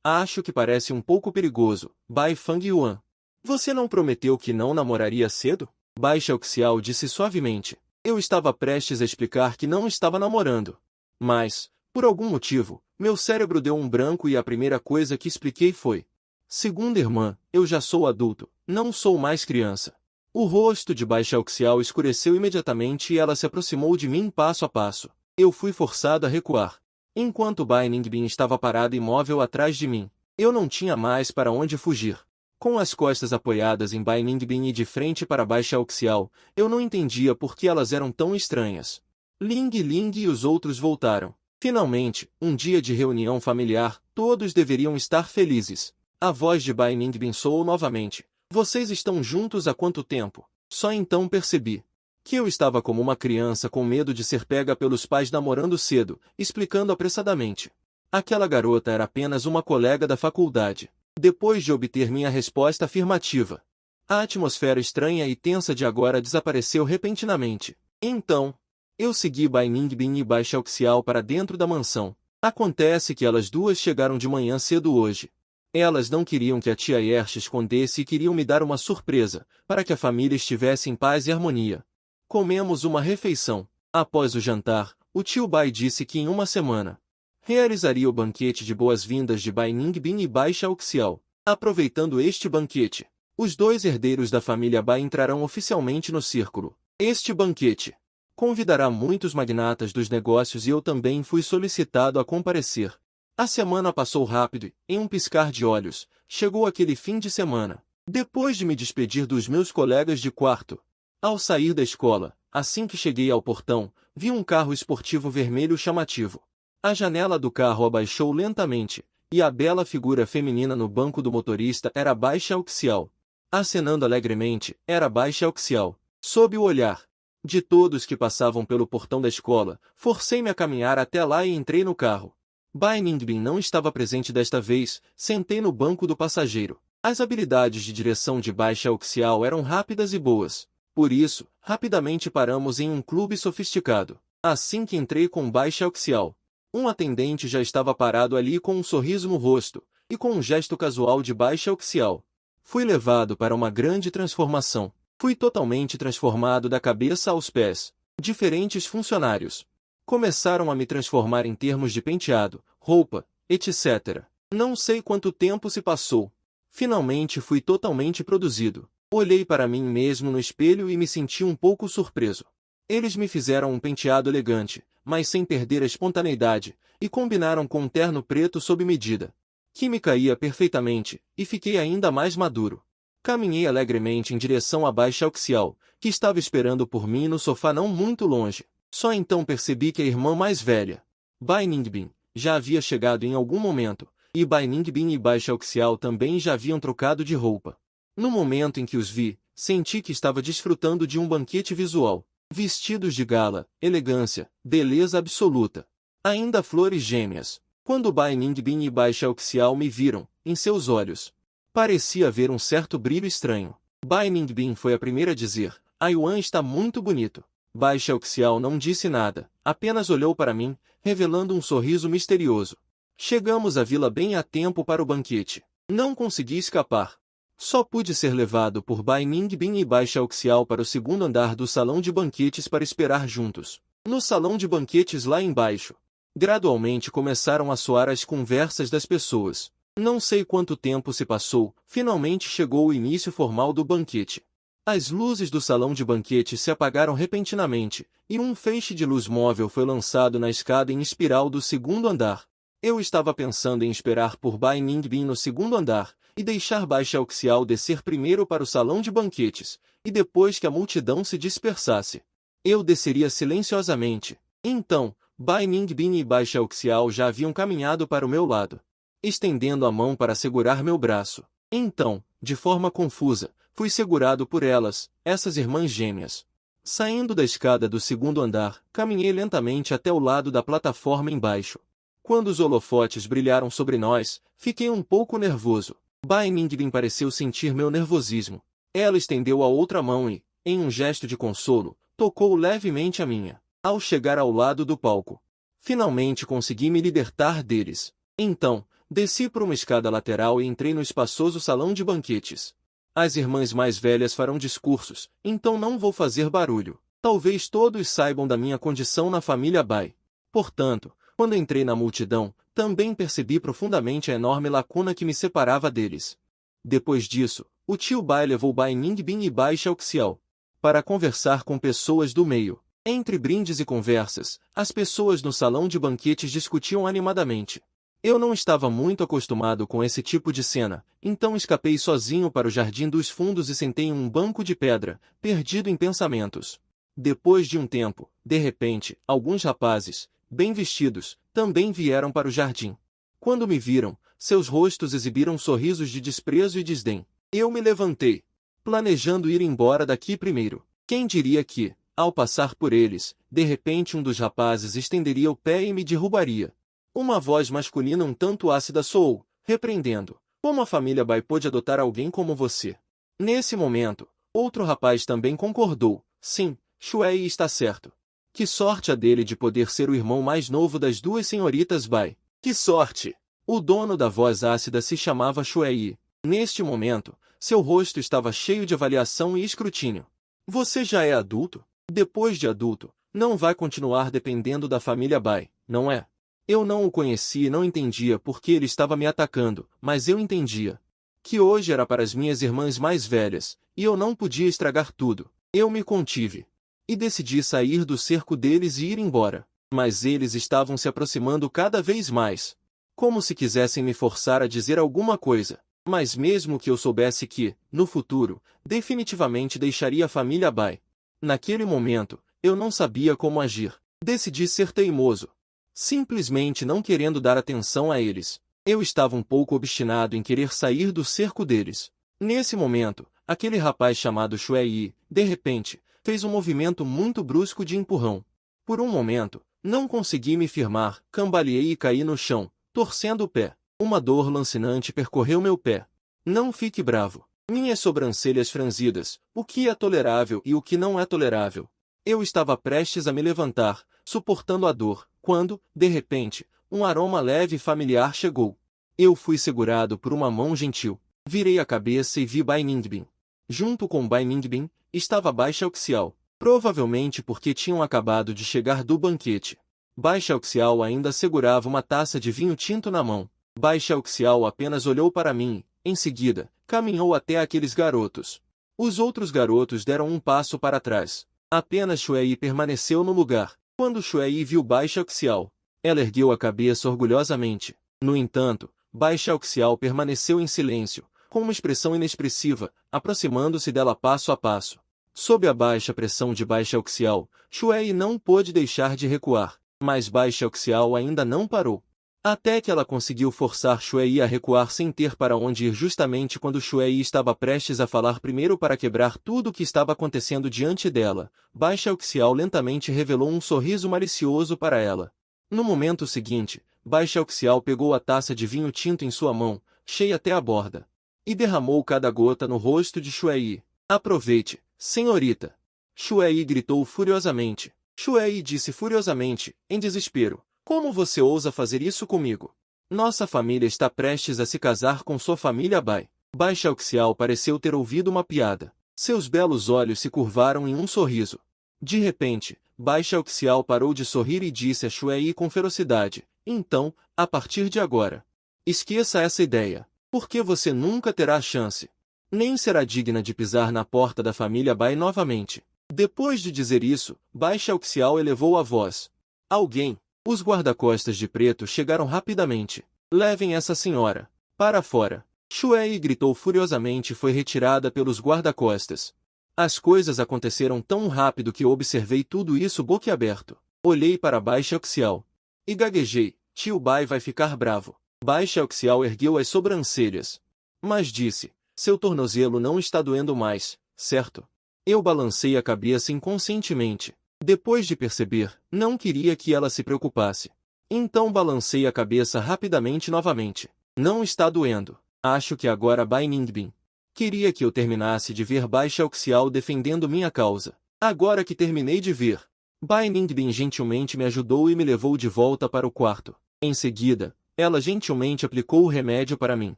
Acho que parece um pouco perigoso, Bai Fang Yuan. Você não prometeu que não namoraria cedo? Bai Xiaoxiao disse suavemente. Eu estava prestes a explicar que não estava namorando. Mas, por algum motivo, meu cérebro deu um branco e a primeira coisa que expliquei foi: segunda irmã, eu já sou adulto, não sou mais criança. O rosto de Bai Xiaoxiao escureceu imediatamente e ela se aproximou de mim passo a passo. Eu fui forçado a recuar. Enquanto Bai Ningbin estava parado imóvel atrás de mim, eu não tinha mais para onde fugir. Com as costas apoiadas em Bai Ningbin e de frente para Bai Xiaoxiao, eu não entendia por que elas eram tão estranhas. Ling Ling e os outros voltaram. Finalmente, um dia de reunião familiar, todos deveriam estar felizes. A voz de Bai Ningbin soou novamente. Vocês estão juntos há quanto tempo? Só então percebi que eu estava como uma criança com medo de ser pega pelos pais namorando cedo, explicando apressadamente. Aquela garota era apenas uma colega da faculdade. Depois de obter minha resposta afirmativa, a atmosfera estranha e tensa de agora desapareceu repentinamente. Então, eu segui Bai Ningbin e Bai Xiaoxiao para dentro da mansão. Acontece que elas duas chegaram de manhã cedo hoje. Elas não queriam que a tia Ersh escondesse e queriam me dar uma surpresa, para que a família estivesse em paz e harmonia. Comemos uma refeição. Após o jantar, o tio Bai disse que em uma semana realizaria o banquete de boas-vindas de Bai Ningbin e Bai Xiaoxiao. Aproveitando este banquete, os dois herdeiros da família Bai entrarão oficialmente no círculo. Este banquete convidará muitos magnatas dos negócios e eu também fui solicitado a comparecer. A semana passou rápido e, em um piscar de olhos, chegou aquele fim de semana. Depois de me despedir dos meus colegas de quarto, ao sair da escola, assim que cheguei ao portão, vi um carro esportivo vermelho chamativo. A janela do carro abaixou lentamente, e a bela figura feminina no banco do motorista era Bai Xiaoxiao. Acenando alegremente, era Bai Xiaoxiao. Sob o olhar de todos que passavam pelo portão da escola, forcei-me a caminhar até lá e entrei no carro. Bai Ningbin não estava presente desta vez, sentei no banco do passageiro. As habilidades de direção de Bai Xiaoxiao eram rápidas e boas. Por isso, rapidamente paramos em um clube sofisticado. Assim que entrei com Bai Xiaoxiao, um atendente já estava parado ali com um sorriso no rosto, e com um gesto casual de Bai Xiaoxiao. Fui levado para uma grande transformação. Fui totalmente transformado da cabeça aos pés. Diferentes funcionários começaram a me transformar em termos de penteado, roupa, etc. Não sei quanto tempo se passou. Finalmente fui totalmente produzido. Olhei para mim mesmo no espelho e me senti um pouco surpreso. Eles me fizeram um penteado elegante, mas sem perder a espontaneidade, e combinaram com um terno preto sob medida, que me caía perfeitamente, e fiquei ainda mais maduro. Caminhei alegremente em direção a Bai Xiaoxiao, que estava esperando por mim no sofá não muito longe. Só então percebi que a irmã mais velha, Bai Ningbin, já havia chegado em algum momento, e Bai Ningbin e Bai Xiaoxiao também já haviam trocado de roupa. No momento em que os vi, senti que estava desfrutando de um banquete visual. Vestidos de gala, elegância, beleza absoluta. Ainda flores gêmeas. Quando Bai Ningbin e Bai Xiaoxiao me viram, em seus olhos parecia haver um certo brilho estranho. Bai Ningbin foi a primeira a dizer: "Yuan está muito bonito." Bai Xiaoxiao não disse nada, apenas olhou para mim, revelando um sorriso misterioso. Chegamos à vila bem a tempo para o banquete. Não consegui escapar. Só pude ser levado por Bai Ningbin e Bai Xiaoxiao para o segundo andar do salão de banquetes para esperar juntos. No salão de banquetes lá embaixo, gradualmente começaram a soar as conversas das pessoas. Não sei quanto tempo se passou, finalmente chegou o início formal do banquete. As luzes do salão de banquete se apagaram repentinamente, e um feixe de luz móvel foi lançado na escada em espiral do segundo andar. Eu estava pensando em esperar por Bai Ningbin no segundo andar, e deixar Bai Xiaoxiao descer primeiro para o salão de banquetes, e depois que a multidão se dispersasse, eu desceria silenciosamente. Então, Bai Ningbin e Bai Xiaoxiao já haviam caminhado para o meu lado, estendendo a mão para segurar meu braço. Então, de forma confusa, fui segurado por elas, essas irmãs gêmeas. Saindo da escada do segundo andar, caminhei lentamente até o lado da plataforma embaixo. Quando os holofotes brilharam sobre nós, fiquei um pouco nervoso. Bai Ningbin pareceu sentir meu nervosismo. Ela estendeu a outra mão e, em um gesto de consolo, tocou levemente a minha. Ao chegar ao lado do palco, finalmente consegui me libertar deles. Então, desci por uma escada lateral e entrei no espaçoso salão de banquetes. As irmãs mais velhas farão discursos, então não vou fazer barulho. Talvez todos saibam da minha condição na família Bai. Portanto, quando entrei na multidão, também percebi profundamente a enorme lacuna que me separava deles. Depois disso, o tio Bai levou Bai Ningbin e Bai Xiaoxiao para conversar com pessoas do meio. Entre brindes e conversas, as pessoas no salão de banquetes discutiam animadamente. Eu não estava muito acostumado com esse tipo de cena, então escapei sozinho para o jardim dos fundos e sentei em um banco de pedra, perdido em pensamentos. Depois de um tempo, de repente, alguns rapazes, bem vestidos, também vieram para o jardim. Quando me viram, seus rostos exibiram sorrisos de desprezo e desdém. Eu me levantei, planejando ir embora daqui primeiro. Quem diria que, ao passar por eles, de repente um dos rapazes estenderia o pé e me derrubaria. Uma voz masculina um tanto ácida soou, repreendendo. Como a família Bai pôde adotar alguém como você? Nesse momento, outro rapaz também concordou. Sim, Shuei está certo. Que sorte a dele de poder ser o irmão mais novo das duas senhoritas Bai. Que sorte! O dono da voz ácida se chamava Shuei. Neste momento, seu rosto estava cheio de avaliação e escrutínio. Você já é adulto? Depois de adulto, não vai continuar dependendo da família Bai, não é? Eu não o conhecia e não entendia por que ele estava me atacando, mas eu entendia que hoje era para as minhas irmãs mais velhas, e eu não podia estragar tudo. Eu me contive e decidi sair do cerco deles e ir embora. Mas eles estavam se aproximando cada vez mais, como se quisessem me forçar a dizer alguma coisa. Mas mesmo que eu soubesse que, no futuro, definitivamente deixaria a família Bai, naquele momento, eu não sabia como agir. Decidi ser teimoso, simplesmente não querendo dar atenção a eles. Eu estava um pouco obstinado em querer sair do cerco deles. Nesse momento, aquele rapaz chamado Shuei, de repente, fez um movimento muito brusco de empurrão. Por um momento, não consegui me firmar, cambaleei e caí no chão, torcendo o pé. Uma dor lancinante percorreu meu pé. Não fique bravo. Minhas sobrancelhas franzidas, o que é tolerável e o que não é tolerável. Eu estava prestes a me levantar, suportando a dor, quando, de repente, um aroma leve e familiar chegou. Eu fui segurado por uma mão gentil. Virei a cabeça e vi Bai Ningbin. Junto com Bai Ningbin, estava Bai Xiaoxiao, provavelmente porque tinham acabado de chegar do banquete. Bai Xiaoxiao ainda segurava uma taça de vinho tinto na mão. Bai Xiaoxiao apenas olhou para mim, em seguida, caminhou até aqueles garotos. Os outros garotos deram um passo para trás. Apenas Shuei permaneceu no lugar. Quando Shuei viu Bai Xiaoxiao, ela ergueu a cabeça orgulhosamente. No entanto, Bai Xiaoxiao permaneceu em silêncio, com uma expressão inexpressiva, aproximando-se dela passo a passo. Sob a baixa pressão de Bai Xiaoxiao, Shuei não pôde deixar de recuar, mas Bai Xiaoxiao ainda não parou. Até que ela conseguiu forçar Shuei a recuar sem ter para onde ir justamente quando Shuei estava prestes a falar primeiro para quebrar tudo o que estava acontecendo diante dela. Bai Xiaoxiao lentamente revelou um sorriso malicioso para ela. No momento seguinte, Bai Xiaoxiao pegou a taça de vinho tinto em sua mão, cheia até a borda, e derramou cada gota no rosto de Shuei. Aproveite, senhorita! Shuei gritou furiosamente. Shuei disse furiosamente, em desespero. Como você ousa fazer isso comigo? Nossa família está prestes a se casar com sua família Bai. Bai Xiaoxiao pareceu ter ouvido uma piada. Seus belos olhos se curvaram em um sorriso. De repente, Bai Xiaoxiao parou de sorrir e disse a Shuei com ferocidade. Então, a partir de agora, Esqueça essa ideia, porque você nunca terá a chance. Nem será digna de pisar na porta da família Bai novamente. Depois de dizer isso, Bai Xiaoxiao elevou a voz. Alguém, os guarda-costas de preto chegaram rapidamente. Levem essa senhora para fora. Shuei gritou furiosamente e foi retirada pelos guarda-costas. As coisas aconteceram tão rápido que eu observei tudo isso boquiaberto. Olhei para Bai Xiaoxiao e gaguejei. Tio Bai vai ficar bravo. Bai Xiaoxiao ergueu as sobrancelhas. Mas disse, seu tornozelo não está doendo mais, certo? Eu balancei a cabeça inconscientemente. Depois de perceber, não queria que ela se preocupasse. Então balancei a cabeça rapidamente novamente. Não está doendo. Acho que agora Bai Ningbin queria que eu terminasse de ver Bai Xiaoxiao defendendo minha causa. Agora que terminei de ver, Bai Ningbin gentilmente me ajudou e me levou de volta para o quarto. Em seguida, ela gentilmente aplicou o remédio para mim.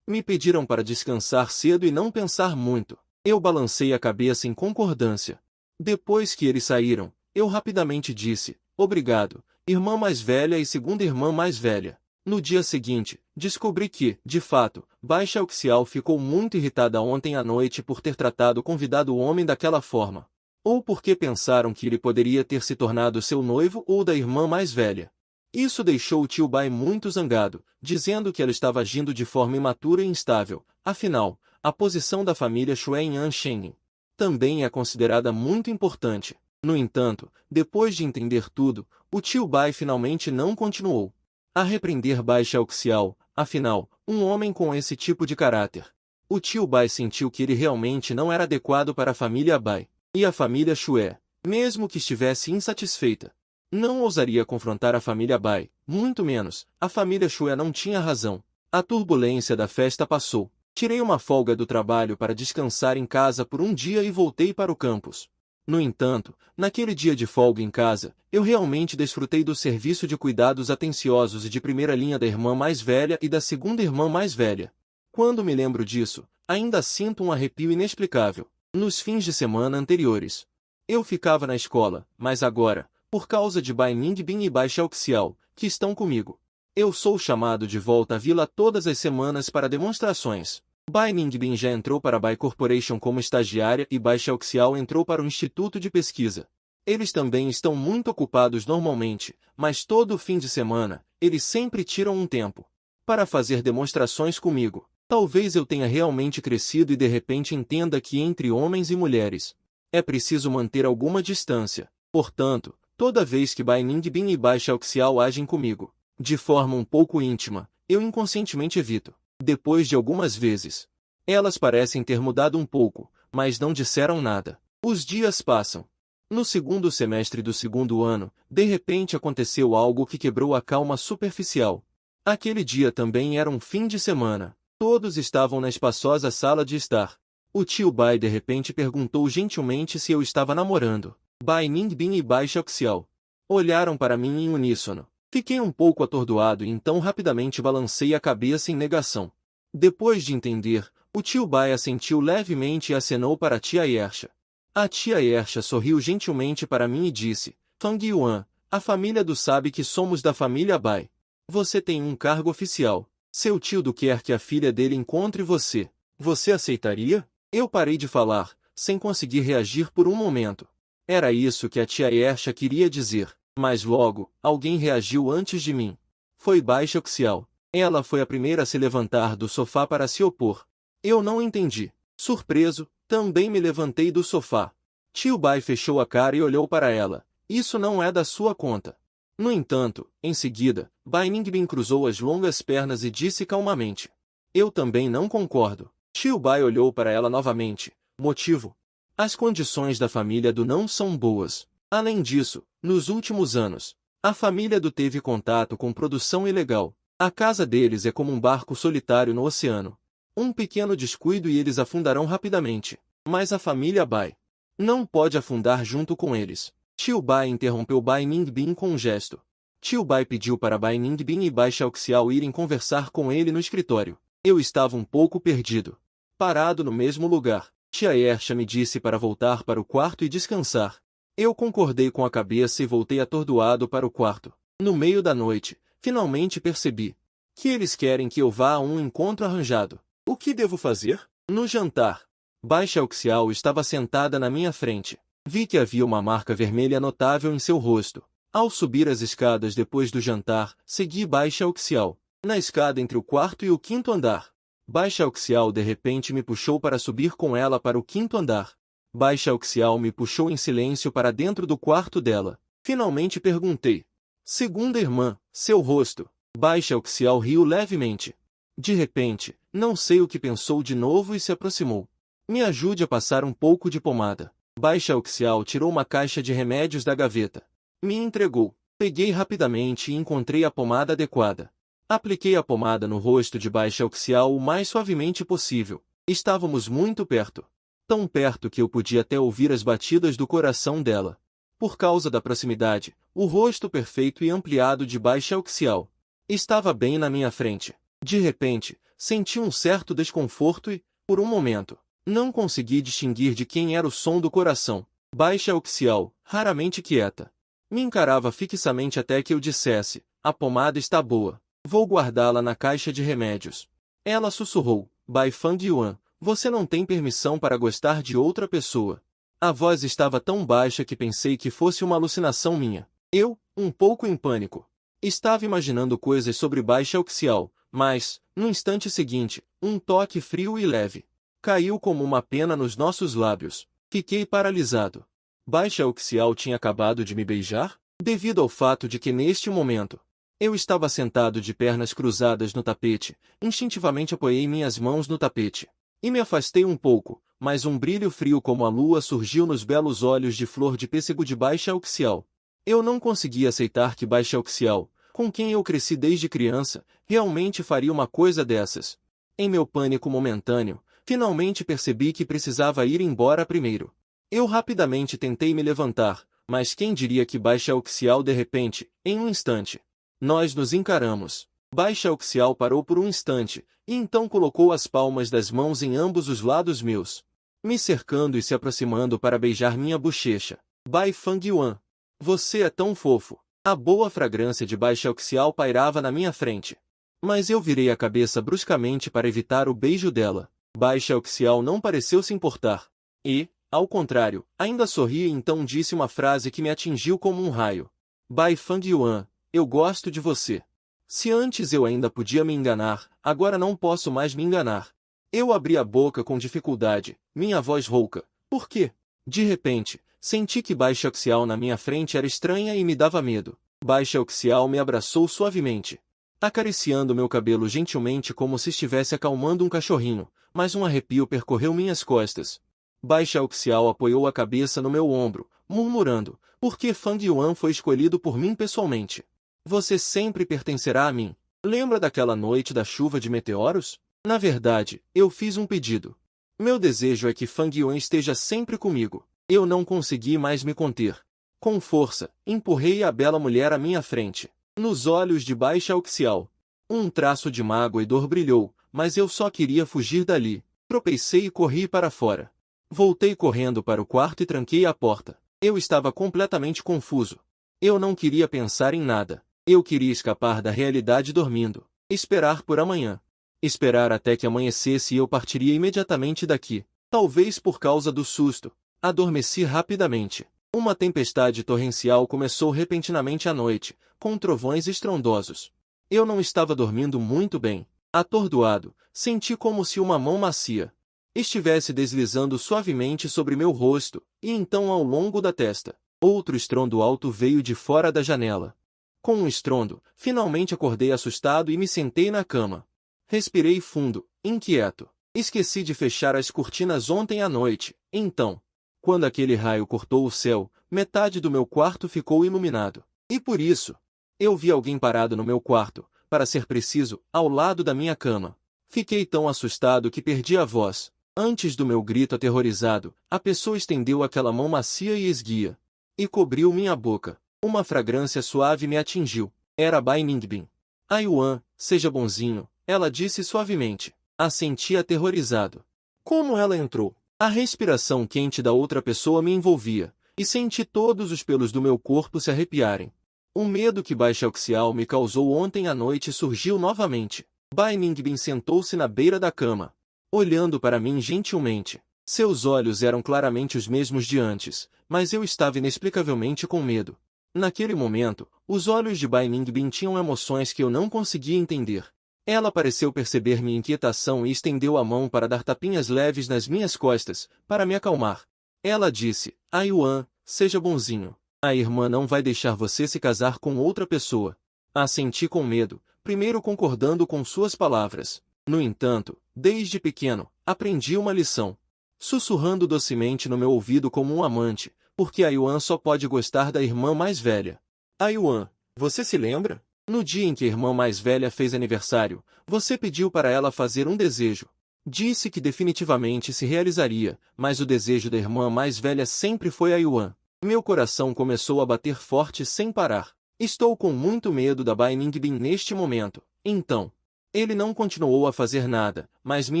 Me pediram para descansar cedo e não pensar muito. Eu balancei a cabeça em concordância. Depois que eles saíram, eu rapidamente disse, obrigado, irmã mais velha e segunda irmã mais velha. No dia seguinte, descobri que, de fato, Bai Xiaoxiao ficou muito irritada ontem à noite por ter tratado o convidado homem daquela forma. Ou porque pensaram que ele poderia ter se tornado seu noivo ou da irmã mais velha. Isso deixou o tio Bai muito zangado, dizendo que ela estava agindo de forma imatura e instável. Afinal, a posição da família Shui em Anshen também é considerada muito importante. No entanto, depois de entender tudo, o tio Bai finalmente não continuou a repreender Bai Xiaoxiao, afinal, um homem com esse tipo de caráter. O tio Bai sentiu que ele realmente não era adequado para a família Bai. E a família Shui, mesmo que estivesse insatisfeita, não ousaria confrontar a família Bai, muito menos, a família Shui não tinha razão. A turbulência da festa passou. Tirei uma folga do trabalho para descansar em casa por um dia e voltei para o campus. No entanto, naquele dia de folga em casa, eu realmente desfrutei do serviço de cuidados atenciosos e de primeira linha da irmã mais velha e da segunda irmã mais velha. Quando me lembro disso, ainda sinto um arrepio inexplicável. Nos fins de semana anteriores, eu ficava na escola, mas agora, por causa de Bai Ningbin e Bai Xiaoxiao, que estão comigo, eu sou chamado de volta à vila todas as semanas para demonstrações. Bai Ningbin já entrou para a Bai Corporation como estagiária e Bai Xiaoxiao entrou para o Instituto de Pesquisa. Eles também estão muito ocupados normalmente, mas todo fim de semana, eles sempre tiram um tempo para fazer demonstrações comigo. Talvez eu tenha realmente crescido e de repente entenda que entre homens e mulheres é preciso manter alguma distância. Portanto, toda vez que Bai Ningbin e Bai Xiaoxiao agem comigo, de forma um pouco íntima, eu inconscientemente evito. Depois de algumas vezes, elas parecem ter mudado um pouco, mas não disseram nada. Os dias passam. No segundo semestre do segundo ano, de repente aconteceu algo que quebrou a calma superficial. Aquele dia também era um fim de semana. Todos estavam na espaçosa sala de estar. O tio Bai de repente perguntou gentilmente se eu estava namorando. Bai Ningbin e Bai Xiaoxiao olharam para mim em uníssono. Fiquei um pouco atordoado e então rapidamente balancei a cabeça em negação. Depois de entender, o tio Bai assentiu levemente e acenou para a tia Yersha. A tia Yersha sorriu gentilmente para mim e disse, Fang Yuan, a família do sabe que somos da família Bai. Você tem um cargo oficial. Seu tio do quer que a filha dele encontre você. Você aceitaria? Eu parei de falar, sem conseguir reagir por um momento. Era isso que a tia Yersha queria dizer. Mas logo, alguém reagiu antes de mim. Foi Bai Xiaoxiao. Ela foi a primeira a se levantar do sofá para se opor. Eu não entendi. Surpreso, também me levantei do sofá. Tio Bai fechou a cara e olhou para ela. Isso não é da sua conta. No entanto, em seguida, Bai Ningbin cruzou as longas pernas e disse calmamente. Eu também não concordo. Tio Bai olhou para ela novamente. Motivo? As condições da família do não são boas. Além disso, nos últimos anos, a família do teve contato com produção ilegal. A casa deles é como um barco solitário no oceano. Um pequeno descuido e eles afundarão rapidamente. Mas a família Bai não pode afundar junto com eles. Tio Bai interrompeu Bai Ningbin com um gesto. Tio Bai pediu para Bai Ningbin e Bai Xiaoxiao irem conversar com ele no escritório. Eu estava um pouco perdido. Parado no mesmo lugar, tia Yersha me disse para voltar para o quarto e descansar. Eu concordei com a cabeça e voltei atordoado para o quarto. No meio da noite, finalmente percebi Que eles querem que eu vá a um encontro arranjado. O que devo fazer? No jantar. Baixa Oxial estava sentada na minha frente. Vi que havia uma marca vermelha notável em seu rosto. Ao subir as escadas depois do jantar, segui Baixa Oxial. Na escada entre o quarto e o quinto andar. Baixa Oxial de repente me puxou para subir com ela para o quinto andar. Baixa Oxial me puxou em silêncio para dentro do quarto dela. Finalmente perguntei. Segunda irmã, seu rosto. Baixa Oxial riu levemente. De repente, não sei o que pensou de novo e se aproximou. Me ajude a passar um pouco de pomada. Baixa Oxial tirou uma caixa de remédios da gaveta. Me entregou. Peguei rapidamente e encontrei a pomada adequada. Apliquei a pomada no rosto de Baixa Oxial o mais suavemente possível. Estávamos muito perto. Tão perto que eu podia até ouvir as batidas do coração dela. Por causa da proximidade, o rosto perfeito e ampliado de Baixa Oxial estava bem na minha frente. De repente, senti um certo desconforto e, por um momento, não consegui distinguir de quem era o som do coração. Baixa Oxial, raramente quieta, me encarava fixamente até que eu dissesse: a pomada está boa. Vou guardá-la na caixa de remédios. Ela sussurrou: Bai Fang Yuan, você não tem permissão para gostar de outra pessoa. A voz estava tão baixa que pensei que fosse uma alucinação minha. Eu, um pouco em pânico, estava imaginando coisas sobre Baixa Oxial, mas, no instante seguinte, um toque frio e leve caiu como uma pena nos nossos lábios. Fiquei paralisado. Baixa Oxial tinha acabado de me beijar? Devido ao fato de que neste momento, eu estava sentado de pernas cruzadas no tapete, instintivamente apoiei minhas mãos no tapete. E me afastei um pouco, mas um brilho frio como a lua surgiu nos belos olhos de flor de pêssego de Baixa Oxial. Eu não conseguia aceitar que Baixa Oxial, com quem eu cresci desde criança, realmente faria uma coisa dessas. Em meu pânico momentâneo, finalmente percebi que precisava ir embora primeiro. Eu rapidamente tentei me levantar, mas quem diria que Baixa Oxial de repente, em um instante. Nós nos encaramos. Baixa Oxial parou por um instante, e então colocou as palmas das mãos em ambos os lados meus, me cercando e se aproximando para beijar minha bochecha. Bai Fang Yuan, você é tão fofo. A boa fragrância de Baixa Oxial pairava na minha frente. Mas eu virei a cabeça bruscamente para evitar o beijo dela. Baixa Oxial não pareceu se importar. E, ao contrário, ainda sorri e então disse uma frase que me atingiu como um raio. Bai Fang Yuan, eu gosto de você. Se antes eu ainda podia me enganar, agora não posso mais me enganar. Eu abri a boca com dificuldade, minha voz rouca. Por quê? De repente, senti que Baixa Oxial na minha frente era estranha e me dava medo. Baixa Oxial me abraçou suavemente, acariciando meu cabelo gentilmente como se estivesse acalmando um cachorrinho, mas um arrepio percorreu minhas costas. Baixa Oxial apoiou a cabeça no meu ombro, murmurando: por que Fang Yuan foi escolhido por mim pessoalmente? Você sempre pertencerá a mim. Lembra daquela noite da chuva de meteoros? Na verdade, eu fiz um pedido. Meu desejo é que Fang Yuan esteja sempre comigo. Eu não consegui mais me conter. Com força, empurrei a bela mulher à minha frente. Nos olhos de Baixa Oxial, um traço de mágoa e dor brilhou, mas eu só queria fugir dali. Tropecei e corri para fora. Voltei correndo para o quarto e tranquei a porta. Eu estava completamente confuso. Eu não queria pensar em nada. Eu queria escapar da realidade dormindo. Esperar por amanhã. Esperar até que amanhecesse e eu partiria imediatamente daqui. Talvez por causa do susto. Adormeci rapidamente. Uma tempestade torrencial começou repentinamente à noite, com trovões estrondosos. Eu não estava dormindo muito bem. Atordoado, senti como se uma mão macia estivesse deslizando suavemente sobre meu rosto, e então ao longo da testa. Outro estrondo alto veio de fora da janela. Com um estrondo, finalmente acordei assustado e me sentei na cama. Respirei fundo, inquieto. Esqueci de fechar as cortinas ontem à noite, então, quando aquele raio cortou o céu, metade do meu quarto ficou iluminado. E por isso, eu vi alguém parado no meu quarto, para ser preciso, ao lado da minha cama. Fiquei tão assustado que perdi a voz. Antes do meu grito aterrorizado, a pessoa estendeu aquela mão macia e esguia e cobriu minha boca. Uma fragrância suave me atingiu. Era Bai Ningbin. Ah, Yuan, seja bonzinho, ela disse suavemente. Assenti aterrorizado. Como ela entrou? A respiração quente da outra pessoa me envolvia, e senti todos os pelos do meu corpo se arrepiarem. O medo que Bai Xiaoxiao me causou ontem à noite surgiu novamente. Bai Ningbin sentou-se na beira da cama, olhando para mim gentilmente. Seus olhos eram claramente os mesmos de antes, mas eu estava inexplicavelmente com medo. Naquele momento, os olhos de Bai Ningbin tinham emoções que eu não conseguia entender. Ela pareceu perceber minha inquietação e estendeu a mão para dar tapinhas leves nas minhas costas, para me acalmar. Ela disse: Yuan, seja bonzinho. A irmã não vai deixar você se casar com outra pessoa. Assenti com medo, primeiro concordando com suas palavras. No entanto, desde pequeno, aprendi uma lição. Sussurrando docemente no meu ouvido como um amante, porque a Yuan só pode gostar da irmã mais velha. Yuan, você se lembra? No dia em que a irmã mais velha fez aniversário, você pediu para ela fazer um desejo. Disse que definitivamente se realizaria, mas o desejo da irmã mais velha sempre foi a Yuan. Meu coração começou a bater forte sem parar. Estou com muito medo da Bai Ningbin neste momento. Então, ele não continuou a fazer nada, mas me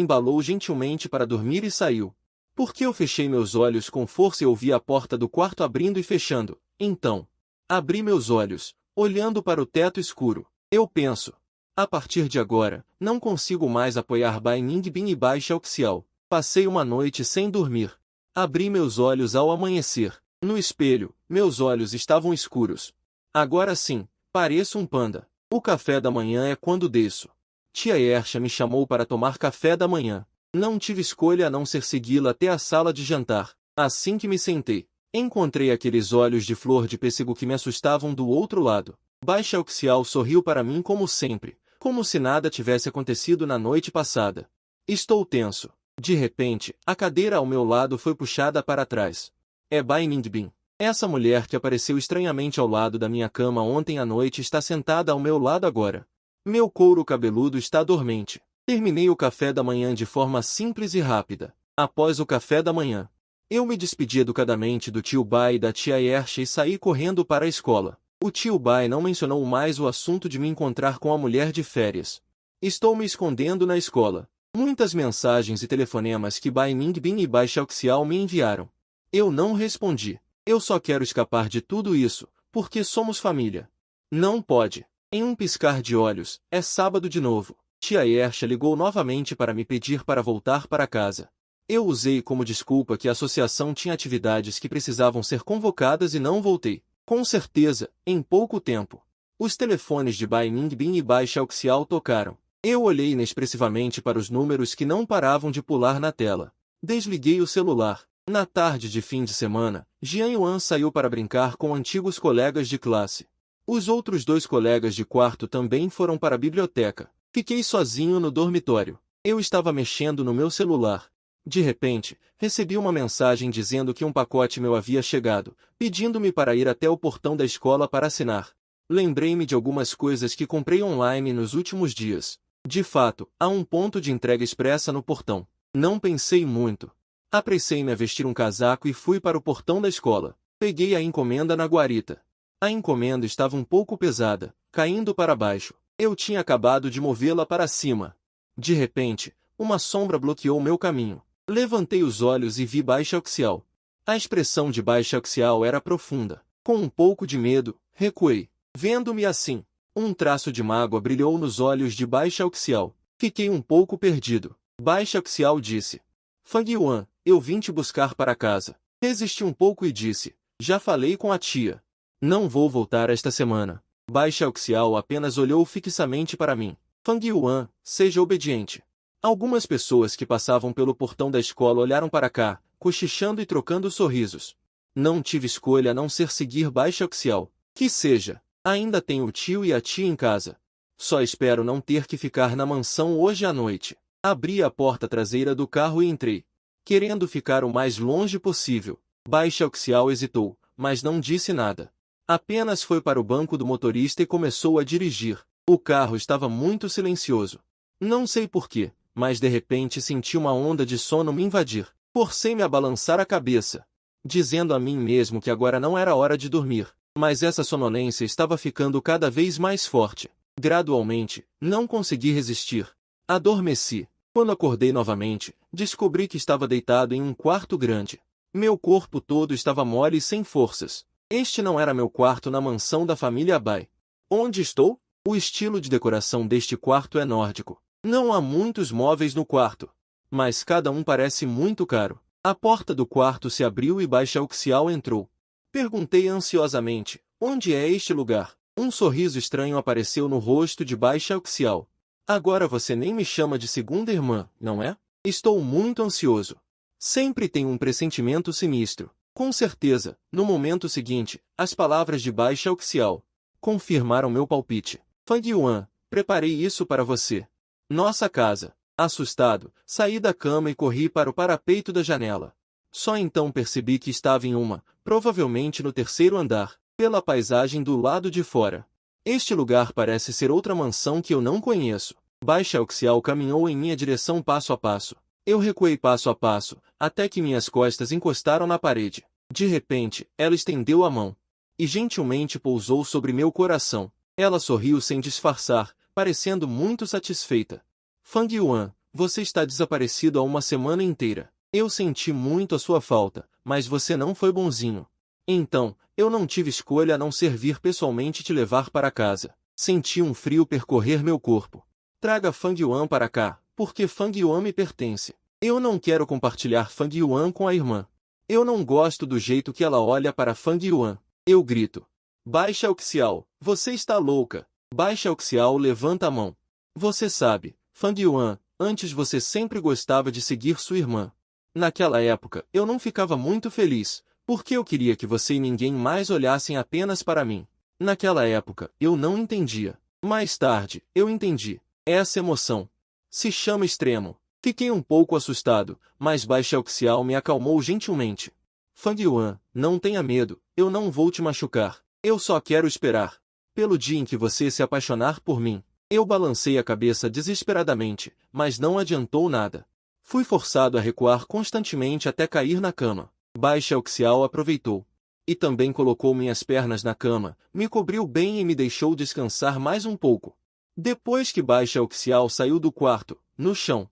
embalou gentilmente para dormir e saiu. Porque eu fechei meus olhos com força e ouvi a porta do quarto abrindo e fechando. Então, abri meus olhos, olhando para o teto escuro. Eu penso: a partir de agora, não consigo mais apoiar Bai Ningbin e Bai Xiaoxiao. Passei uma noite sem dormir. Abri meus olhos ao amanhecer. No espelho, meus olhos estavam escuros. Agora sim, pareço um panda. O café da manhã é quando desço. Tia Ersha me chamou para tomar café da manhã. Não tive escolha a não ser segui-la até a sala de jantar. Assim que me sentei, encontrei aqueles olhos de flor de pêssego que me assustavam do outro lado. Bai Xiaoxiao sorriu para mim como sempre, como se nada tivesse acontecido na noite passada. Estou tenso. De repente, a cadeira ao meu lado foi puxada para trás. É Bai Ningbin. Essa mulher que apareceu estranhamente ao lado da minha cama ontem à noite está sentada ao meu lado agora. Meu couro cabeludo está dormente. Terminei o café da manhã de forma simples e rápida. Após o café da manhã, eu me despedi educadamente do tio Bai e da tia Ersha e saí correndo para a escola. O tio Bai não mencionou mais o assunto de me encontrar com a mulher de férias. Estou me escondendo na escola. Muitas mensagens e telefonemas que Bai Ningbin e Bai Xiaoxiao me enviaram. Eu não respondi. Eu só quero escapar de tudo isso, porque somos família. Não pode. Em um piscar de olhos, é sábado de novo. Tia Ersha ligou novamente para me pedir para voltar para casa. Eu usei como desculpa que a associação tinha atividades que precisavam ser convocadas e não voltei. Com certeza, em pouco tempo. Os telefones de Bai Ningbin e Bai Xiaoxiao tocaram. Eu olhei inexpressivamente para os números que não paravam de pular na tela. Desliguei o celular. Na tarde de fim de semana, Jian Yuan saiu para brincar com antigos colegas de classe. Os outros dois colegas de quarto também foram para a biblioteca. Fiquei sozinho no dormitório. Eu estava mexendo no meu celular. De repente, recebi uma mensagem dizendo que um pacote meu havia chegado, pedindo-me para ir até o portão da escola para assinar. Lembrei-me de algumas coisas que comprei online nos últimos dias. De fato, há um ponto de entrega expressa no portão. Não pensei muito. Apressei-me a vestir um casaco e fui para o portão da escola. Peguei a encomenda na guarita. A encomenda estava um pouco pesada, caindo para baixo. Eu tinha acabado de movê-la para cima. De repente, uma sombra bloqueou meu caminho. Levantei os olhos e vi Bai Xiaoxiao. A expressão de Bai Xiaoxiao era profunda. Com um pouco de medo, recuei. Vendo-me assim, um traço de mágoa brilhou nos olhos de Bai Xiaoxiao. Fiquei um pouco perdido. Bai Xiaoxiao disse: Fang Yuan, eu vim te buscar para casa. Resisti um pouco e disse: já falei com a tia. Não vou voltar esta semana. Bai Xiaoxiao apenas olhou fixamente para mim. Fang Yuan, seja obediente. Algumas pessoas que passavam pelo portão da escola olharam para cá, cochichando e trocando sorrisos. Não tive escolha a não ser seguir Bai Xiaoxiao. Que seja, ainda tenho o tio e a tia em casa. Só espero não ter que ficar na mansão hoje à noite. Abri a porta traseira do carro e entrei. Querendo ficar o mais longe possível, Bai Xiaoxiao hesitou, mas não disse nada. Apenas foi para o banco do motorista e começou a dirigir. O carro estava muito silencioso. Não sei porquê, mas de repente senti uma onda de sono me invadir. Forcei-me a balançar a cabeça, dizendo a mim mesmo que agora não era hora de dormir. Mas essa sonolência estava ficando cada vez mais forte. Gradualmente, não consegui resistir. Adormeci. Quando acordei novamente, descobri que estava deitado em um quarto grande. Meu corpo todo estava mole e sem forças. Este não era meu quarto na mansão da família Bai. Onde estou? O estilo de decoração deste quarto é nórdico. Não há muitos móveis no quarto, mas cada um parece muito caro. A porta do quarto se abriu e Bai Xiaoxiao entrou. Perguntei ansiosamente, onde é este lugar? Um sorriso estranho apareceu no rosto de Bai Xiaoxiao. Agora você nem me chama de segunda irmã, não é? Estou muito ansioso. Sempre tenho um pressentimento sinistro. Com certeza, no momento seguinte, as palavras de Bai Xiaoxiao confirmaram meu palpite. Fang Yuan, preparei isso para você. Nossa casa. Assustado, saí da cama e corri para o parapeito da janela. Só então percebi que estava em provavelmente no terceiro andar, pela paisagem do lado de fora. Este lugar parece ser outra mansão que eu não conheço. Bai Xiaoxiao caminhou em minha direção passo a passo. Eu recuei passo a passo, até que minhas costas encostaram na parede. De repente, ela estendeu a mão e gentilmente pousou sobre meu coração. Ela sorriu sem disfarçar, parecendo muito satisfeita. Fang Yuan, você está desaparecido há uma semana inteira. Eu senti muito a sua falta, mas você não foi bonzinho. Então, eu não tive escolha a não ser vir pessoalmente te levar para casa. Senti um frio percorrer meu corpo. Traga Fang Yuan para cá, porque Fang Yuan me pertence. Eu não quero compartilhar Fang Yuan com a irmã. Eu não gosto do jeito que ela olha para Fang Yuan. Eu grito. Bai Xiaoxiao, você está louca. Bai Xiaoxiao levanta a mão. Você sabe, Fang Yuan, antes você sempre gostava de seguir sua irmã. Naquela época, eu não ficava muito feliz, porque eu queria que você e ninguém mais olhassem apenas para mim. Naquela época, eu não entendia. Mais tarde, eu entendi. Essa emoção se chama extremo. Fiquei um pouco assustado, mas Bai Xiaoxiao me acalmou gentilmente. Fang Yuan, não tenha medo, eu não vou te machucar. Eu só quero esperar pelo dia em que você se apaixonar por mim. Eu balancei a cabeça desesperadamente, mas não adiantou nada. Fui forçado a recuar constantemente até cair na cama. Bai Xiaoxiao aproveitou e também colocou minhas pernas na cama, me cobriu bem e me deixou descansar mais um pouco. Depois que Bai Xiaoxiao saiu do quarto, no chão,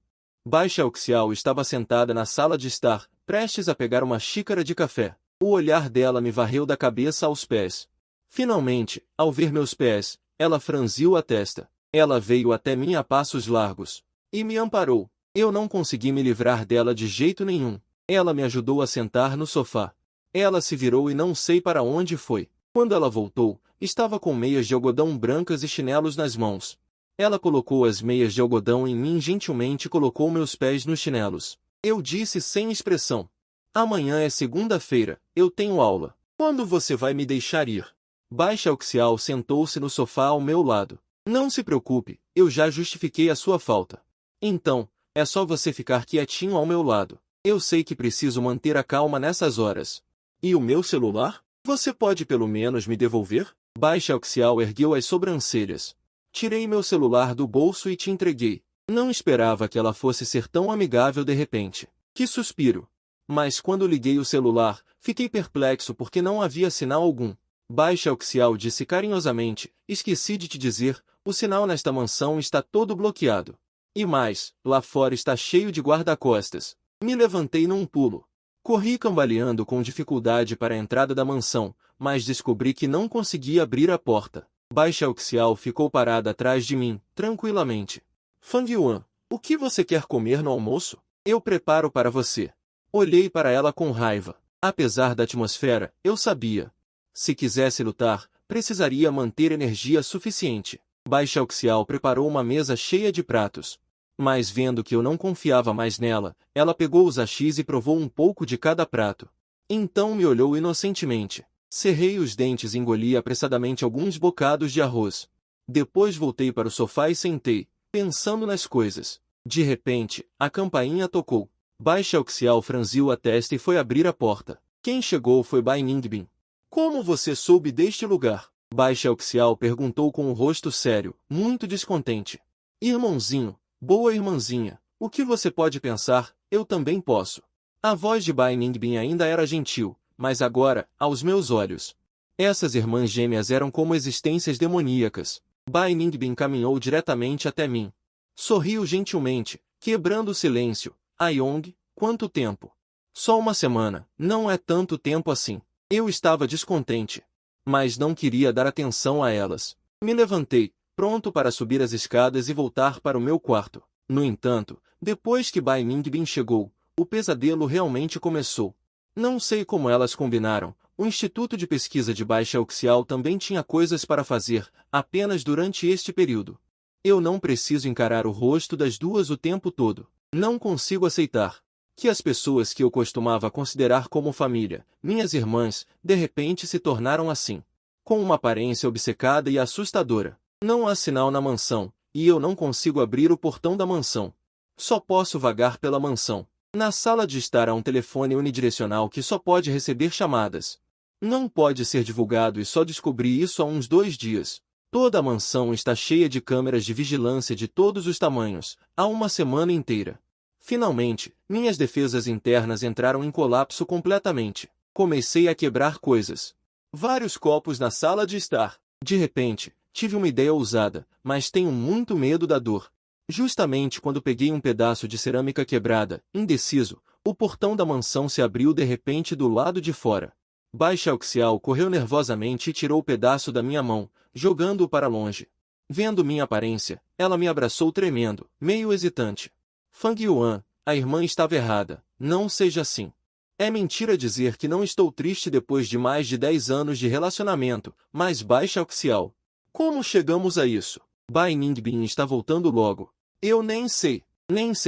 Bai Xiaoxiao estava sentada na sala de estar, prestes a pegar uma xícara de café. O olhar dela me varreu da cabeça aos pés. Finalmente, ao ver meus pés, ela franziu a testa. Ela veio até mim a passos largos e me amparou. Eu não consegui me livrar dela de jeito nenhum. Ela me ajudou a sentar no sofá. Ela se virou e não sei para onde foi. Quando ela voltou, estava com meias de algodão brancas e chinelos nas mãos. Ela colocou as meias de algodão em mim e gentilmente colocou meus pés nos chinelos. Eu disse sem expressão. Amanhã é segunda-feira, eu tenho aula. Quando você vai me deixar ir? Bai Xiaoxiao sentou-se no sofá ao meu lado. Não se preocupe, eu já justifiquei a sua falta. Então, é só você ficar quietinho ao meu lado. Eu sei que preciso manter a calma nessas horas. E o meu celular? Você pode pelo menos me devolver? Bai Xiaoxiao ergueu as sobrancelhas. Tirei meu celular do bolso e te entreguei. Não esperava que ela fosse ser tão amigável de repente. Que suspiro. Mas quando liguei o celular, fiquei perplexo porque não havia sinal algum. Bai Xiaoxiao disse carinhosamente, esqueci de te dizer, o sinal nesta mansão está todo bloqueado. E mais, lá fora está cheio de guarda-costas. Me levantei num pulo. Corri cambaleando com dificuldade para a entrada da mansão, mas descobri que não conseguia abrir a porta. Bai Xiaoxiao ficou parada atrás de mim, tranquilamente. Fang Yuan, o que você quer comer no almoço? Eu preparo para você. Olhei para ela com raiva. Apesar da atmosfera, eu sabia. Se quisesse lutar, precisaria manter energia suficiente. Bai Xiaoxiao preparou uma mesa cheia de pratos. Mas vendo que eu não confiava mais nela, ela pegou os hashis e provou um pouco de cada prato. Então me olhou inocentemente. Cerrei os dentes e engoli apressadamente alguns bocados de arroz. Depois voltei para o sofá e sentei, pensando nas coisas. De repente, a campainha tocou. Bai Xiaoxiao franziu a testa e foi abrir a porta. Quem chegou foi Bai Ningbin. Como você soube deste lugar? Bai Xiaoxiao perguntou com o rosto sério, muito descontente. Irmãozinho, boa irmãzinha, o que você pode pensar, eu também posso. A voz de Bai Ningbin ainda era gentil, mas agora, aos meus olhos, essas irmãs gêmeas eram como existências demoníacas. Bai Ningbin caminhou diretamente até mim. Sorriu gentilmente, quebrando o silêncio. Ayong, quanto tempo? Só uma semana, não é tanto tempo assim. Eu estava descontente, mas não queria dar atenção a elas. Me levantei, pronto para subir as escadas e voltar para o meu quarto. No entanto, depois que Bai Ningbin chegou, o pesadelo realmente começou. Não sei como elas combinaram. O Instituto de Pesquisa de Baixa Uxiao também tinha coisas para fazer, apenas durante este período. Eu não preciso encarar o rosto das duas o tempo todo. Não consigo aceitar que as pessoas que eu costumava considerar como família, minhas irmãs, de repente se tornaram assim. Com uma aparência obcecada e assustadora. Não há sinal na mansão, e eu não consigo abrir o portão da mansão. Só posso vagar pela mansão. Na sala de estar há um telefone unidirecional que só pode receber chamadas. Não pode ser divulgado e só descobri isso há uns 2 dias. Toda a mansão está cheia de câmeras de vigilância de todos os tamanhos, há uma semana inteira. Finalmente, minhas defesas internas entraram em colapso completamente. Comecei a quebrar coisas. Vários copos na sala de estar. De repente, tive uma ideia ousada, mas tenho muito medo da dor. Justamente quando peguei um pedaço de cerâmica quebrada, indeciso, o portão da mansão se abriu de repente do lado de fora. Bai Xiaoxiao correu nervosamente e tirou o pedaço da minha mão, jogando-o para longe. Vendo minha aparência, ela me abraçou tremendo, meio hesitante. Fang Yuan, a irmã estava errada, não seja assim. É mentira dizer que não estou triste depois de mais de 10 anos de relacionamento, mas Bai Xiaoxiao. Como chegamos a isso? Bai Ningbin está voltando logo. Eu nem sei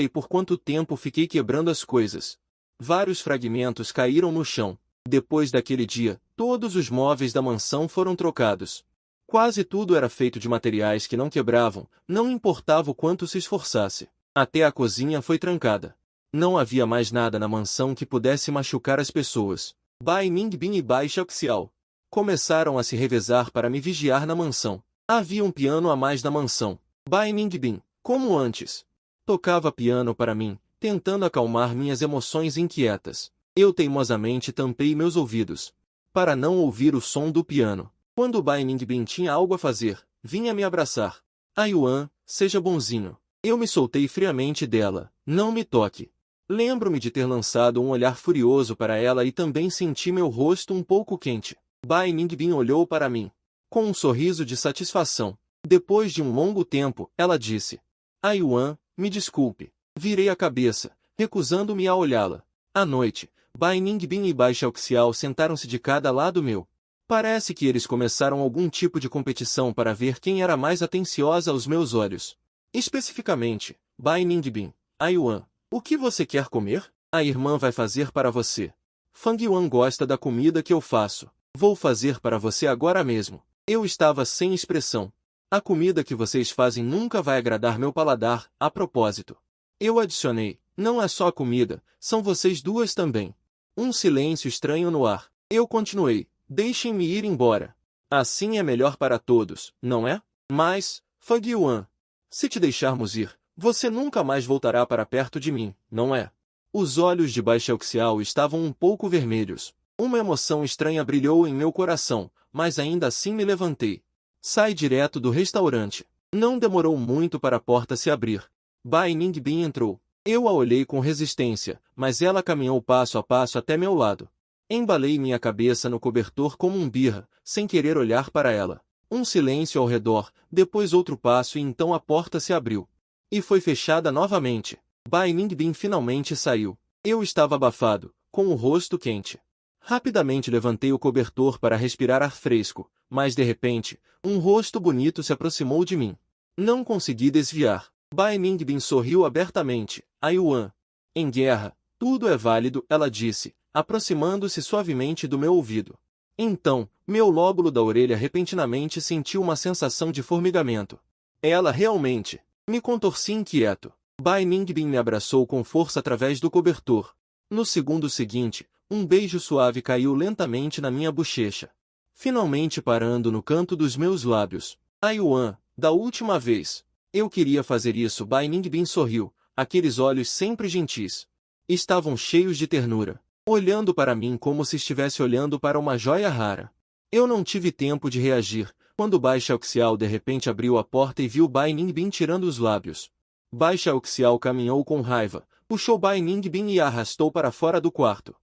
por quanto tempo fiquei quebrando as coisas. Vários fragmentos caíram no chão. Depois daquele dia, todos os móveis da mansão foram trocados. Quase tudo era feito de materiais que não quebravam, não importava o quanto se esforçasse. Até a cozinha foi trancada. Não havia mais nada na mansão que pudesse machucar as pessoas. Bai Ningbin e Bai Xiaoxiao começaram a se revezar para me vigiar na mansão. Havia um piano a mais na mansão. Bai Ningbin, como antes, tocava piano para mim, tentando acalmar minhas emoções inquietas. Eu teimosamente tampei meus ouvidos, para não ouvir o som do piano. Quando Bai Ningbin tinha algo a fazer, vinha me abraçar. Ah Yuan, seja bonzinho. Eu me soltei friamente dela. Não me toque. Lembro-me de ter lançado um olhar furioso para ela e também senti meu rosto um pouco quente. Bai Ningbin olhou para mim, com um sorriso de satisfação. Depois de um longo tempo, ela disse: Ah Yuan, me desculpe. Virei a cabeça, recusando-me a olhá-la. À noite, Bai Ningbin e Bai Xiaoxiao sentaram-se de cada lado meu. Parece que eles começaram algum tipo de competição para ver quem era mais atenciosa aos meus olhos. Especificamente, Bai Ningbin: Ah Yuan, o que você quer comer? A irmã vai fazer para você. Fang Yuan gosta da comida que eu faço. Vou fazer para você agora mesmo. Eu estava sem expressão. A comida que vocês fazem nunca vai agradar meu paladar, a propósito. Eu adicionei: não é só a comida, são vocês duas também. Um silêncio estranho no ar. Eu continuei: deixem-me ir embora. Assim é melhor para todos, não é? Mas, Fang Yuan, se te deixarmos ir, você nunca mais voltará para perto de mim, não é? Os olhos de Bai Xiaoxiao estavam um pouco vermelhos. Uma emoção estranha brilhou em meu coração, mas ainda assim me levantei. Sai direto do restaurante. Não demorou muito para a porta se abrir. Bai Ningbin entrou. Eu a olhei com resistência, mas ela caminhou passo a passo até meu lado. Embalei minha cabeça no cobertor como um birra, sem querer olhar para ela. Um silêncio ao redor, depois outro passo e então a porta se abriu. E foi fechada novamente. Bai Ningbin finalmente saiu. Eu estava abafado, com o rosto quente. Rapidamente levantei o cobertor para respirar ar fresco, mas de repente, um rosto bonito se aproximou de mim. Não consegui desviar. Bai Ningbin sorriu abertamente. Ah Yuan. Em guerra, tudo é válido, ela disse, aproximando-se suavemente do meu ouvido. Então, meu lóbulo da orelha repentinamente sentiu uma sensação de formigamento. Ela realmente. Me contorci inquieto. Bai Ningbin me abraçou com força através do cobertor. No segundo seguinte, um beijo suave caiu lentamente na minha bochecha, finalmente parando no canto dos meus lábios. Ah Yuan, da última vez. Eu queria fazer isso. Bai Ningbin sorriu, aqueles olhos sempre gentis. Estavam cheios de ternura, olhando para mim como se estivesse olhando para uma joia rara. Eu não tive tempo de reagir, quando Bai Xiaoxiao de repente abriu a porta e viu Bai Ningbin tirando os lábios. Bai Xiaoxiao caminhou com raiva, puxou Bai Ningbin e a arrastou para fora do quarto.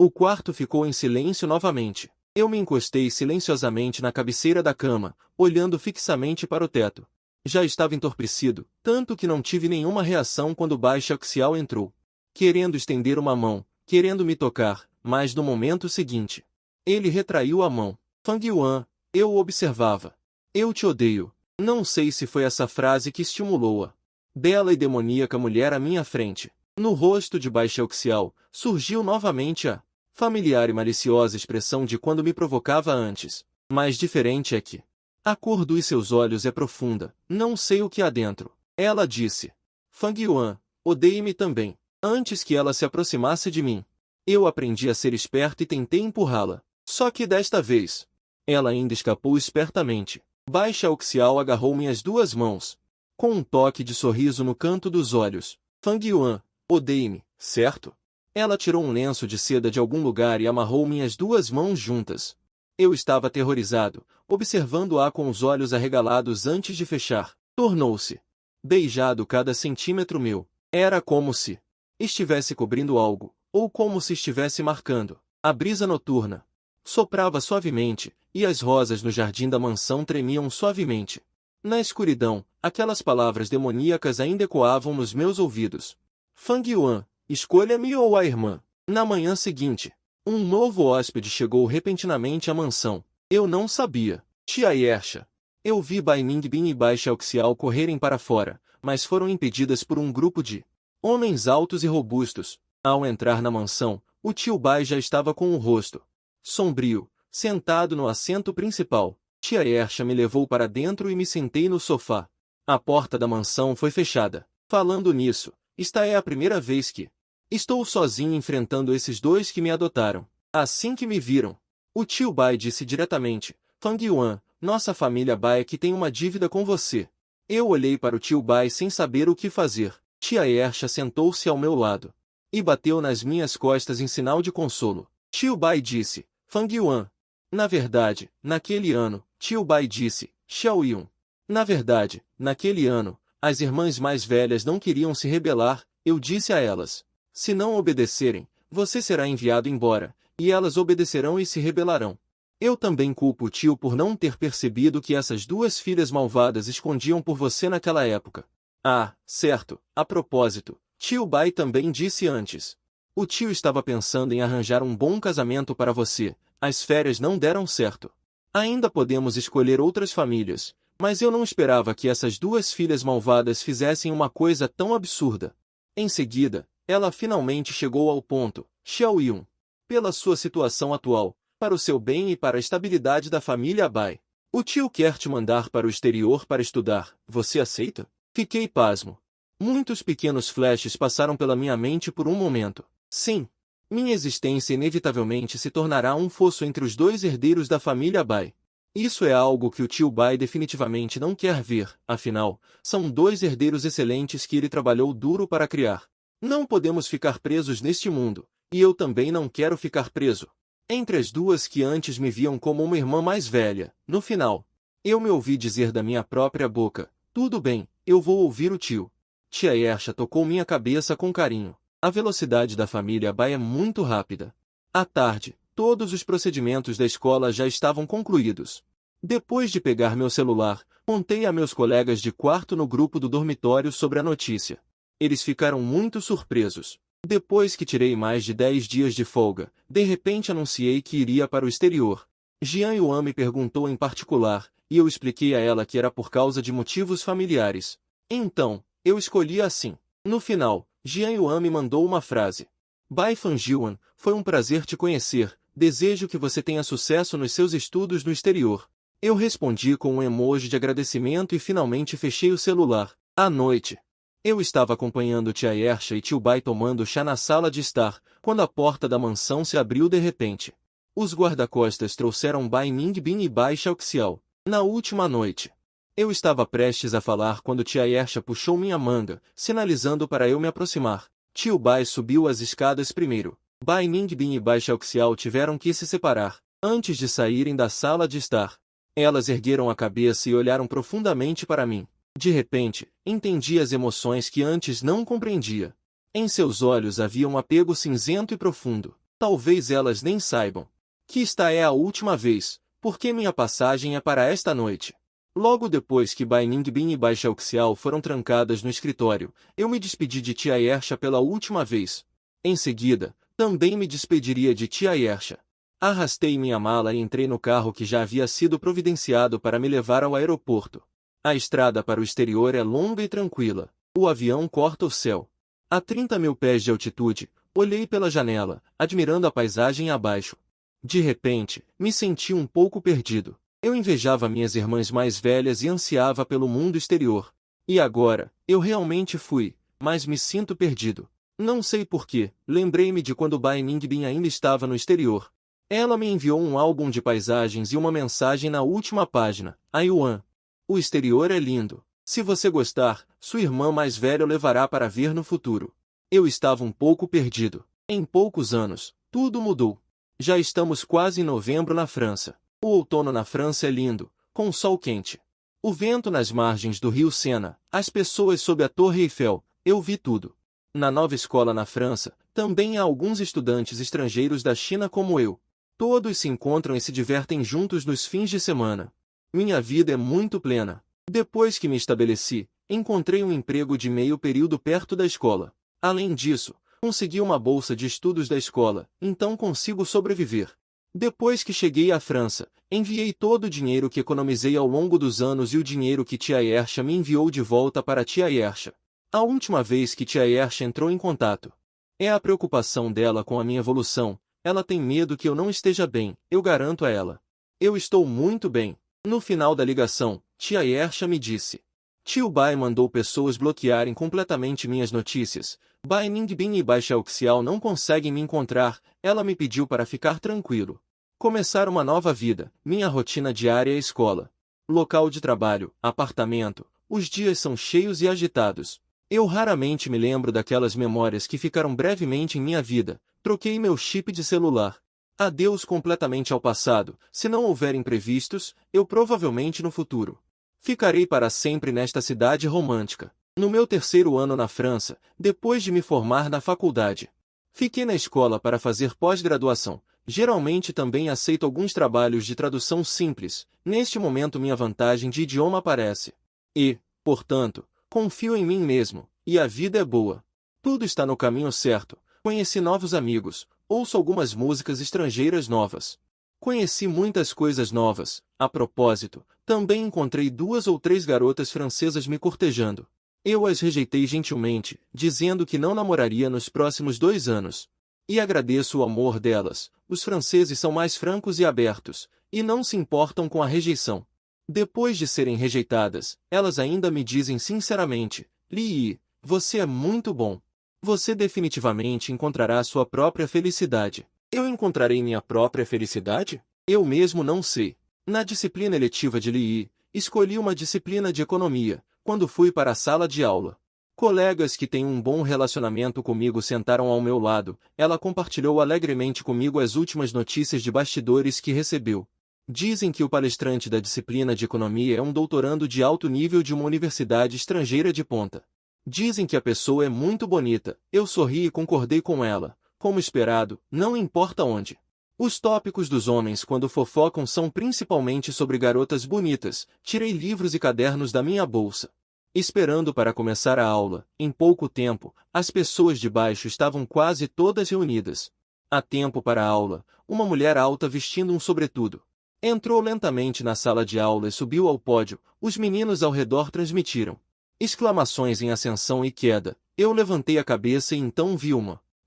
O quarto ficou em silêncio novamente. Eu me encostei silenciosamente na cabeceira da cama, olhando fixamente para o teto. Já estava entorpecido, tanto que não tive nenhuma reação quando Bai Shaoxiao entrou. Querendo estender uma mão, querendo me tocar, mas no momento seguinte, ele retraiu a mão. Fang Yuan, eu o observava. Eu te odeio. Não sei se foi essa frase que estimulou-a. Bela e demoníaca mulher à minha frente. No rosto de Bai Shaoxiao, surgiu novamente a familiar e maliciosa expressão de quando me provocava antes. Mas diferente é que a cor dos seus olhos é profunda, não sei o que há dentro. Ela disse. Fang Yuan, odeie-me também. Antes que ela se aproximasse de mim, eu aprendi a ser esperto e tentei empurrá-la. Só que desta vez, ela ainda escapou espertamente. Bai Shaoxiao agarrou minhas duas mãos, com um toque de sorriso no canto dos olhos. Fang Yuan, odeie-me, certo? Ela tirou um lenço de seda de algum lugar e amarrou minhas duas mãos juntas. Eu estava aterrorizado, observando-a com os olhos arregalados antes de fechar. Tornou-se beijado cada centímetro meu. Era como se estivesse cobrindo algo, ou como se estivesse marcando. A brisa noturna soprava suavemente, e as rosas no jardim da mansão tremiam suavemente. Na escuridão, aquelas palavras demoníacas ainda ecoavam nos meus ouvidos. Fang Yuan, escolha-me ou a irmã. Na manhã seguinte, um novo hóspede chegou repentinamente à mansão. Eu não sabia. Tia Yersha. Eu vi Bai Ningbin e Bai Shaoxiao correrem para fora, mas foram impedidas por um grupo de homens altos e robustos. Ao entrar na mansão, o tio Bai já estava com o rosto sombrio, sentado no assento principal. Tia Yersha me levou para dentro e me sentei no sofá. A porta da mansão foi fechada. Falando nisso, esta é a primeira vez que estou sozinho enfrentando esses dois que me adotaram. Assim que me viram, o tio Bai disse diretamente, Fang Yuan, nossa família Bai que tem uma dívida com você. Eu olhei para o tio Bai sem saber o que fazer. Tia Yersha sentou-se ao meu lado e bateu nas minhas costas em sinal de consolo. Tio Bai disse, Fang Yuan. Na verdade, naquele ano, tio Bai disse, Xiao Yun. Na verdade, naquele ano, as irmãs mais velhas não queriam se rebelar, eu disse a elas. Se não obedecerem, você será enviado embora, e elas obedecerão e se rebelarão. Eu também culpo o tio por não ter percebido que essas duas filhas malvadas escondiam por você naquela época. Ah, certo, a propósito, tio Bai também disse antes. O tio estava pensando em arranjar um bom casamento para você, as férias não deram certo. Ainda podemos escolher outras famílias, mas eu não esperava que essas duas filhas malvadas fizessem uma coisa tão absurda. Em seguida, ela finalmente chegou ao ponto, Xiao Yun. Pela sua situação atual, para o seu bem e para a estabilidade da família Bai. O tio quer te mandar para o exterior para estudar, você aceita? Fiquei pasmo. Muitos pequenos flashes passaram pela minha mente por um momento. Sim, minha existência inevitavelmente se tornará um fosso entre os dois herdeiros da família Bai. Isso é algo que o tio Bai definitivamente não quer ver, afinal, são dois herdeiros excelentes que ele trabalhou duro para criar. Não podemos ficar presos neste mundo, e eu também não quero ficar preso entre as duas que antes me viam como uma irmã mais velha. No final, eu me ouvi dizer da minha própria boca, tudo bem, eu vou ouvir o tio. Tia Yersha tocou minha cabeça com carinho. A velocidade da família Bai é muito rápida. À tarde, todos os procedimentos da escola já estavam concluídos. Depois de pegar meu celular, contei a meus colegas de quarto no grupo do dormitório sobre a notícia. Eles ficaram muito surpresos. Depois que tirei mais de 10 dias de folga, de repente anunciei que iria para o exterior. Jian Yuan me perguntou em particular, e eu expliquei a ela que era por causa de motivos familiares. Então, eu escolhi assim. No final, Jian Yuan me mandou uma frase. Bai Fanjiuan, foi um prazer te conhecer, desejo que você tenha sucesso nos seus estudos no exterior. Eu respondi com um emoji de agradecimento e finalmente fechei o celular. À noite, eu estava acompanhando tia Yersha e tio Bai tomando chá na sala de estar, quando a porta da mansão se abriu de repente. Os guarda-costas trouxeram Bai Ningbin e Bai Shaoxiao. Na última noite, eu estava prestes a falar quando tia Yersha puxou minha manga, sinalizando para eu me aproximar. Tio Bai subiu as escadas primeiro. Bai Ningbin e Bai Shaoxiao tiveram que se separar, antes de saírem da sala de estar. Elas ergueram a cabeça e olharam profundamente para mim. De repente, entendi as emoções que antes não compreendia. Em seus olhos havia um apego cinzento e profundo. Talvez elas nem saibam que esta é a última vez, porque minha passagem é para esta noite. Logo depois que Bai Ningbin e Bai Xiaoxiao foram trancadas no escritório, eu me despedi de Tia Yersha pela última vez. Em seguida, também me despediria de Tia Yersha. Arrastei minha mala e entrei no carro que já havia sido providenciado para me levar ao aeroporto. A estrada para o exterior é longa e tranquila. O avião corta o céu. A 30.000 pés de altitude, olhei pela janela, admirando a paisagem abaixo. De repente, me senti um pouco perdido. Eu invejava minhas irmãs mais velhas e ansiava pelo mundo exterior. E agora, eu realmente fui, mas me sinto perdido. Não sei porquê, lembrei-me de quando Bai Ningbin ainda estava no exterior. Ela me enviou um álbum de paisagens e uma mensagem na última página. A Yuan. O exterior é lindo. Se você gostar, sua irmã mais velha o levará para ver no futuro. Eu estava um pouco perdido. Em poucos anos, tudo mudou. Já estamos quase em novembro na França. O outono na França é lindo, com o sol quente. O vento nas margens do rio Sena, as pessoas sob a Torre Eiffel, eu vi tudo. Na nova escola na França, também há alguns estudantes estrangeiros da China como eu. Todos se encontram e se divertem juntos nos fins de semana. Minha vida é muito plena. Depois que me estabeleci, encontrei um emprego de meio período perto da escola. Além disso, consegui uma bolsa de estudos da escola, então consigo sobreviver. Depois que cheguei à França, enviei todo o dinheiro que economizei ao longo dos anos e o dinheiro que Tia Yersha me enviou de volta para Tia Yersha. A última vez que Tia Yersha entrou em contato. É a preocupação dela com a minha evolução. Ela tem medo que eu não esteja bem, eu garanto a ela. Eu estou muito bem. No final da ligação, Tia Yersha me disse. Tio Bai mandou pessoas bloquearem completamente minhas notícias. Bai Ningbin e Bai Xiaoxiao não conseguem me encontrar. Ela me pediu para ficar tranquilo. Começar uma nova vida, minha rotina diária é escola. Local de trabalho, apartamento, os dias são cheios e agitados. Eu raramente me lembro daquelas memórias que ficaram brevemente em minha vida. Troquei meu chip de celular. Adeus completamente ao passado. Se não houver imprevistos, eu provavelmente no futuro ficarei para sempre nesta cidade romântica. No meu terceiro ano na França, depois de me formar na faculdade, fiquei na escola para fazer pós-graduação. Geralmente também aceito alguns trabalhos de tradução simples. Neste momento minha vantagem de idioma aparece. E, portanto, confio em mim mesmo, e a vida é boa. Tudo está no caminho certo. Conheci novos amigos, ouço algumas músicas estrangeiras novas. Conheci muitas coisas novas. A propósito, também encontrei 2 ou 3 garotas francesas me cortejando. Eu as rejeitei gentilmente, dizendo que não namoraria nos próximos 2 anos. E agradeço o amor delas. Os franceses são mais francos e abertos, e não se importam com a rejeição. Depois de serem rejeitadas, elas ainda me dizem sinceramente, Li, você é muito bom. Você definitivamente encontrará sua própria felicidade. Eu encontrarei minha própria felicidade? Eu mesmo não sei. Na disciplina eletiva de Li, escolhi uma disciplina de economia, quando fui para a sala de aula. Colegas que têm um bom relacionamento comigo sentaram ao meu lado. Ela compartilhou alegremente comigo as últimas notícias de bastidores que recebeu. Dizem que o palestrante da disciplina de economia é um doutorando de alto nível de uma universidade estrangeira de ponta. Dizem que a pessoa é muito bonita. Eu sorri e concordei com ela. Como esperado, não importa onde. Os tópicos dos homens quando fofocam são principalmente sobre garotas bonitas. Tirei livros e cadernos da minha bolsa. Esperando para começar a aula, em pouco tempo, as pessoas de baixo estavam quase todas reunidas. Há tempo para a aula, uma mulher alta vestindo um sobretudo entrou lentamente na sala de aula e subiu ao pódio. Os meninos ao redor transmitiram exclamações em ascensão e queda. Eu levantei a cabeça e então vi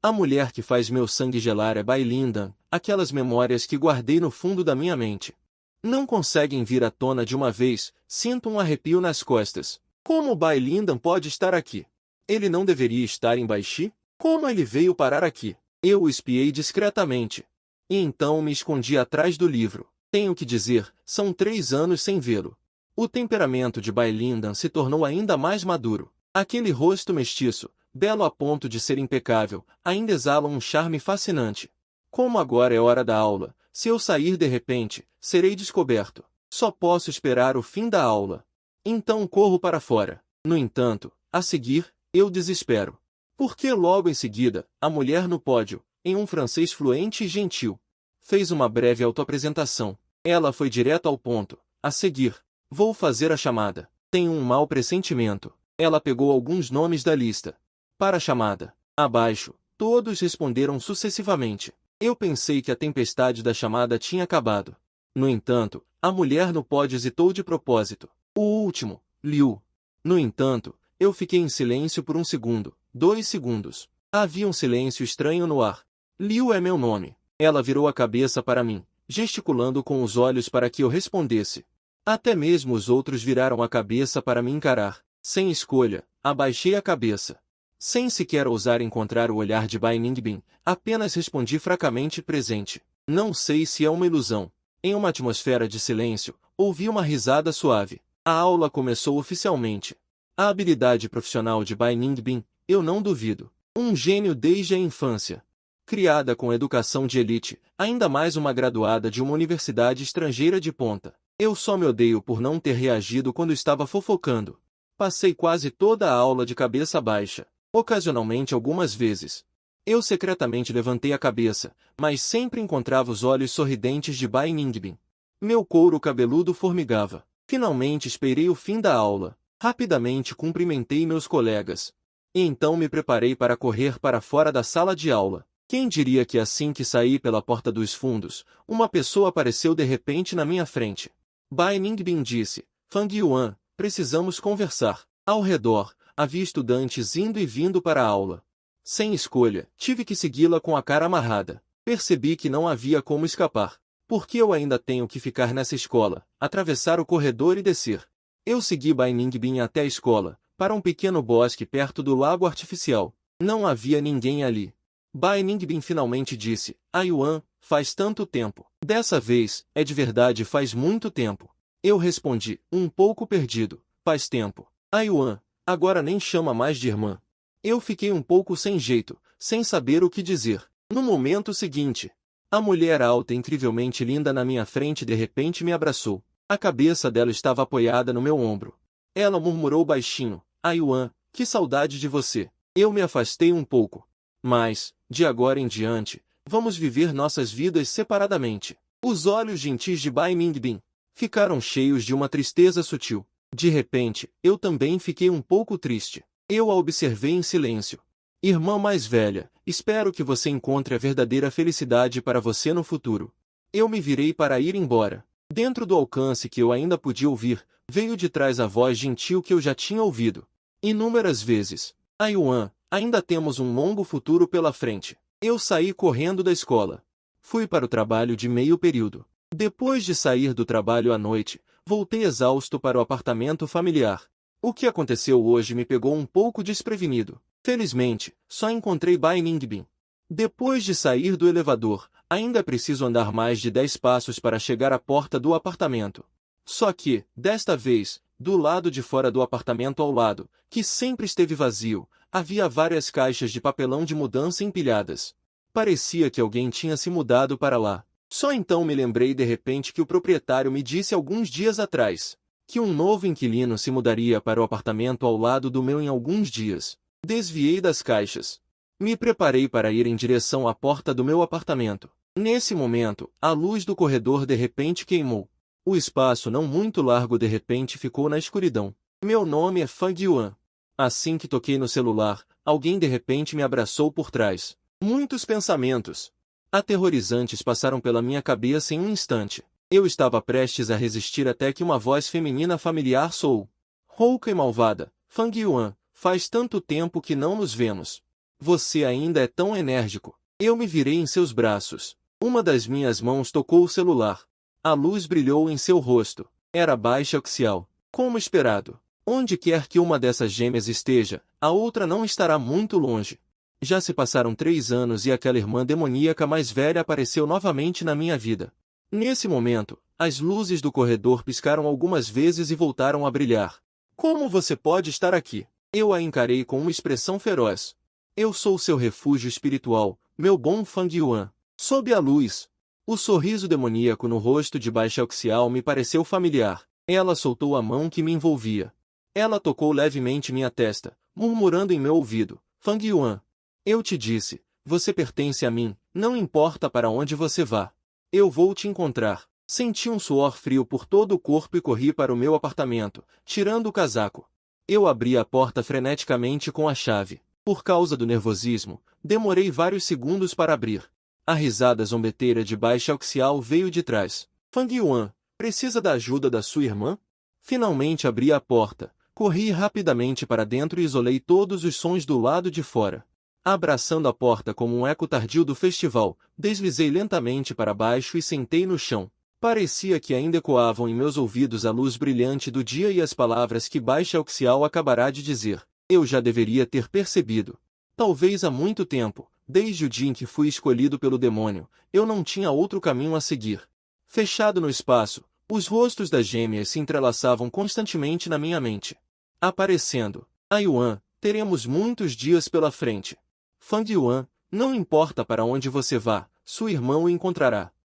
a mulher que faz meu sangue gelar é Bai Lindan, aquelas memórias que guardei no fundo da minha mente. Não conseguem vir à tona de uma vez, sinto um arrepio nas costas. Como Bai Lindan pode estar aqui? Ele não deveria estar em Baixi? Como ele veio parar aqui? Eu o espiei discretamente. E então me escondi atrás do livro. Tenho que dizer, são 3 anos sem vê-lo. O temperamento de Bai Lindan se tornou ainda mais maduro. Aquele rosto mestiço, belo a ponto de ser impecável, ainda exala um charme fascinante. Como agora é hora da aula, se eu sair de repente, serei descoberto. Só posso esperar o fim da aula. Então corro para fora. No entanto, a seguir, eu desespero. Porque logo em seguida, a mulher no pódio em um francês fluente e gentil. Fez uma breve autoapresentação. Ela foi direto ao ponto. A seguir, vou fazer a chamada. Tenho um mau pressentimento. Ela pegou alguns nomes da lista. Para a chamada. Abaixo, todos responderam sucessivamente. Eu pensei que a tempestade da chamada tinha acabado. No entanto, a mulher no pódio hesitou de propósito. O último, Liu. No entanto, eu fiquei em silêncio por 1 segundo, 2 segundos. Havia um silêncio estranho no ar. Liu é meu nome. Ela virou a cabeça para mim, gesticulando com os olhos para que eu respondesse. Até mesmo os outros viraram a cabeça para me encarar. Sem escolha, abaixei a cabeça. Sem sequer ousar encontrar o olhar de Bai Ningbin, apenas respondi fracamente presente. Não sei se é uma ilusão. Em uma atmosfera de silêncio, ouvi uma risada suave. A aula começou oficialmente. A habilidade profissional de Bai Ningbin, eu não duvido. Um gênio desde a infância. Criada com educação de elite, ainda mais uma graduada de uma universidade estrangeira de ponta. Eu só me odeio por não ter reagido quando estava fofocando. Passei quase toda a aula de cabeça baixa, ocasionalmente algumas vezes. Eu secretamente levantei a cabeça, mas sempre encontrava os olhos sorridentes de Bai Ningbin. Meu couro cabeludo formigava. Finalmente esperei o fim da aula. Rapidamente cumprimentei meus colegas. E então me preparei para correr para fora da sala de aula. Quem diria que assim que saí pela porta dos fundos, uma pessoa apareceu de repente na minha frente. Bai Ningbin disse, Fang Yuan, precisamos conversar. Ao redor, havia estudantes indo e vindo para a aula. Sem escolha, tive que segui-la com a cara amarrada. Percebi que não havia como escapar. Porque eu ainda tenho que ficar nessa escola, atravessar o corredor e descer. Eu segui Bai Ningbin até a escola, para um pequeno bosque perto do lago artificial. Não havia ninguém ali. Bai Ningbin finalmente disse, Yuan, faz tanto tempo. Dessa vez, é de verdade faz muito tempo. Eu respondi, um pouco perdido, faz tempo. Yuan, agora nem chama mais de irmã. Eu fiquei um pouco sem jeito, sem saber o que dizer. No momento seguinte, a mulher alta e incrivelmente linda na minha frente de repente me abraçou. A cabeça dela estava apoiada no meu ombro. Ela murmurou baixinho, Yuan, que saudade de você. Eu me afastei um pouco. Mas, de agora em diante, vamos viver nossas vidas separadamente. Os olhos gentis de Bai Ningbin ficaram cheios de uma tristeza sutil. De repente, eu também fiquei um pouco triste. Eu a observei em silêncio. Irmã mais velha, espero que você encontre a verdadeira felicidade para você no futuro. Eu me virei para ir embora. Dentro do alcance que eu ainda podia ouvir, veio de trás a voz gentil que eu já tinha ouvido inúmeras vezes. Yuan, ainda temos um longo futuro pela frente. Eu saí correndo da escola. Fui para o trabalho de meio período. Depois de sair do trabalho à noite, voltei exausto para o apartamento familiar. O que aconteceu hoje me pegou um pouco desprevenido. Felizmente, só encontrei Bai Ningbin. Depois de sair do elevador, ainda é preciso andar mais de 10 passos para chegar à porta do apartamento. Só que, desta vez, do lado de fora do apartamento ao lado, que sempre esteve vazio, havia várias caixas de papelão de mudança empilhadas. Parecia que alguém tinha se mudado para lá. Só então me lembrei de repente que o proprietário me disse alguns dias atrás que um novo inquilino se mudaria para o apartamento ao lado do meu em alguns dias. Desviei das caixas. Me preparei para ir em direção à porta do meu apartamento. Nesse momento, a luz do corredor de repente queimou. O espaço não muito largo de repente ficou na escuridão. Meu nome é Fang Yuan. Assim que toquei no celular, alguém de repente me abraçou por trás. Muitos pensamentos aterrorizantes passaram pela minha cabeça em um instante. Eu estava prestes a resistir até que uma voz feminina familiar soou. Rouca e malvada, Fang Yuan, faz tanto tempo que não nos vemos. Você ainda é tão enérgico. Eu me virei em seus braços. Uma das minhas mãos tocou o celular. A luz brilhou em seu rosto. Era baixa axial. Como esperado. Onde quer que uma dessas gêmeas esteja, a outra não estará muito longe. Já se passaram 3 anos e aquela irmã demoníaca mais velha apareceu novamente na minha vida. Nesse momento, as luzes do corredor piscaram algumas vezes e voltaram a brilhar. Como você pode estar aqui? Eu a encarei com uma expressão feroz. Eu sou seu refúgio espiritual, meu bom Fang Yuan. Sob a luz, o sorriso demoníaco no rosto de Baixa Axial me pareceu familiar. Ela soltou a mão que me envolvia. Ela tocou levemente minha testa, murmurando em meu ouvido, Fang Yuan. Eu te disse, Você pertence a mim, não importa para onde você vá. Eu vou te encontrar. Senti um suor frio por todo o corpo e corri para o meu apartamento, tirando o casaco. Eu abri a porta freneticamente com a chave. Por causa do nervosismo, demorei vários segundos para abrir. A risada zombeteira de baixa axial veio de trás. Fang Yuan, precisa da ajuda da sua irmã? Finalmente abri a porta, corri rapidamente para dentro e isolei todos os sons do lado de fora. Abraçando a porta como um eco tardio do festival, deslizei lentamente para baixo e sentei no chão. Parecia que ainda ecoavam em meus ouvidos a luz brilhante do dia e as palavras que Baixa Axial acabará de dizer. Eu já deveria ter percebido. Talvez há muito tempo, desde o dia em que fui escolhido pelo demônio, eu não tinha outro caminho a seguir. Fechado no espaço, os rostos das gêmeas se entrelaçavam constantemente na minha mente. Aparecendo. A Yuan, teremos muitos dias pela frente. Fang Yuan, não importa para onde você vá, sua irmã o encontrará.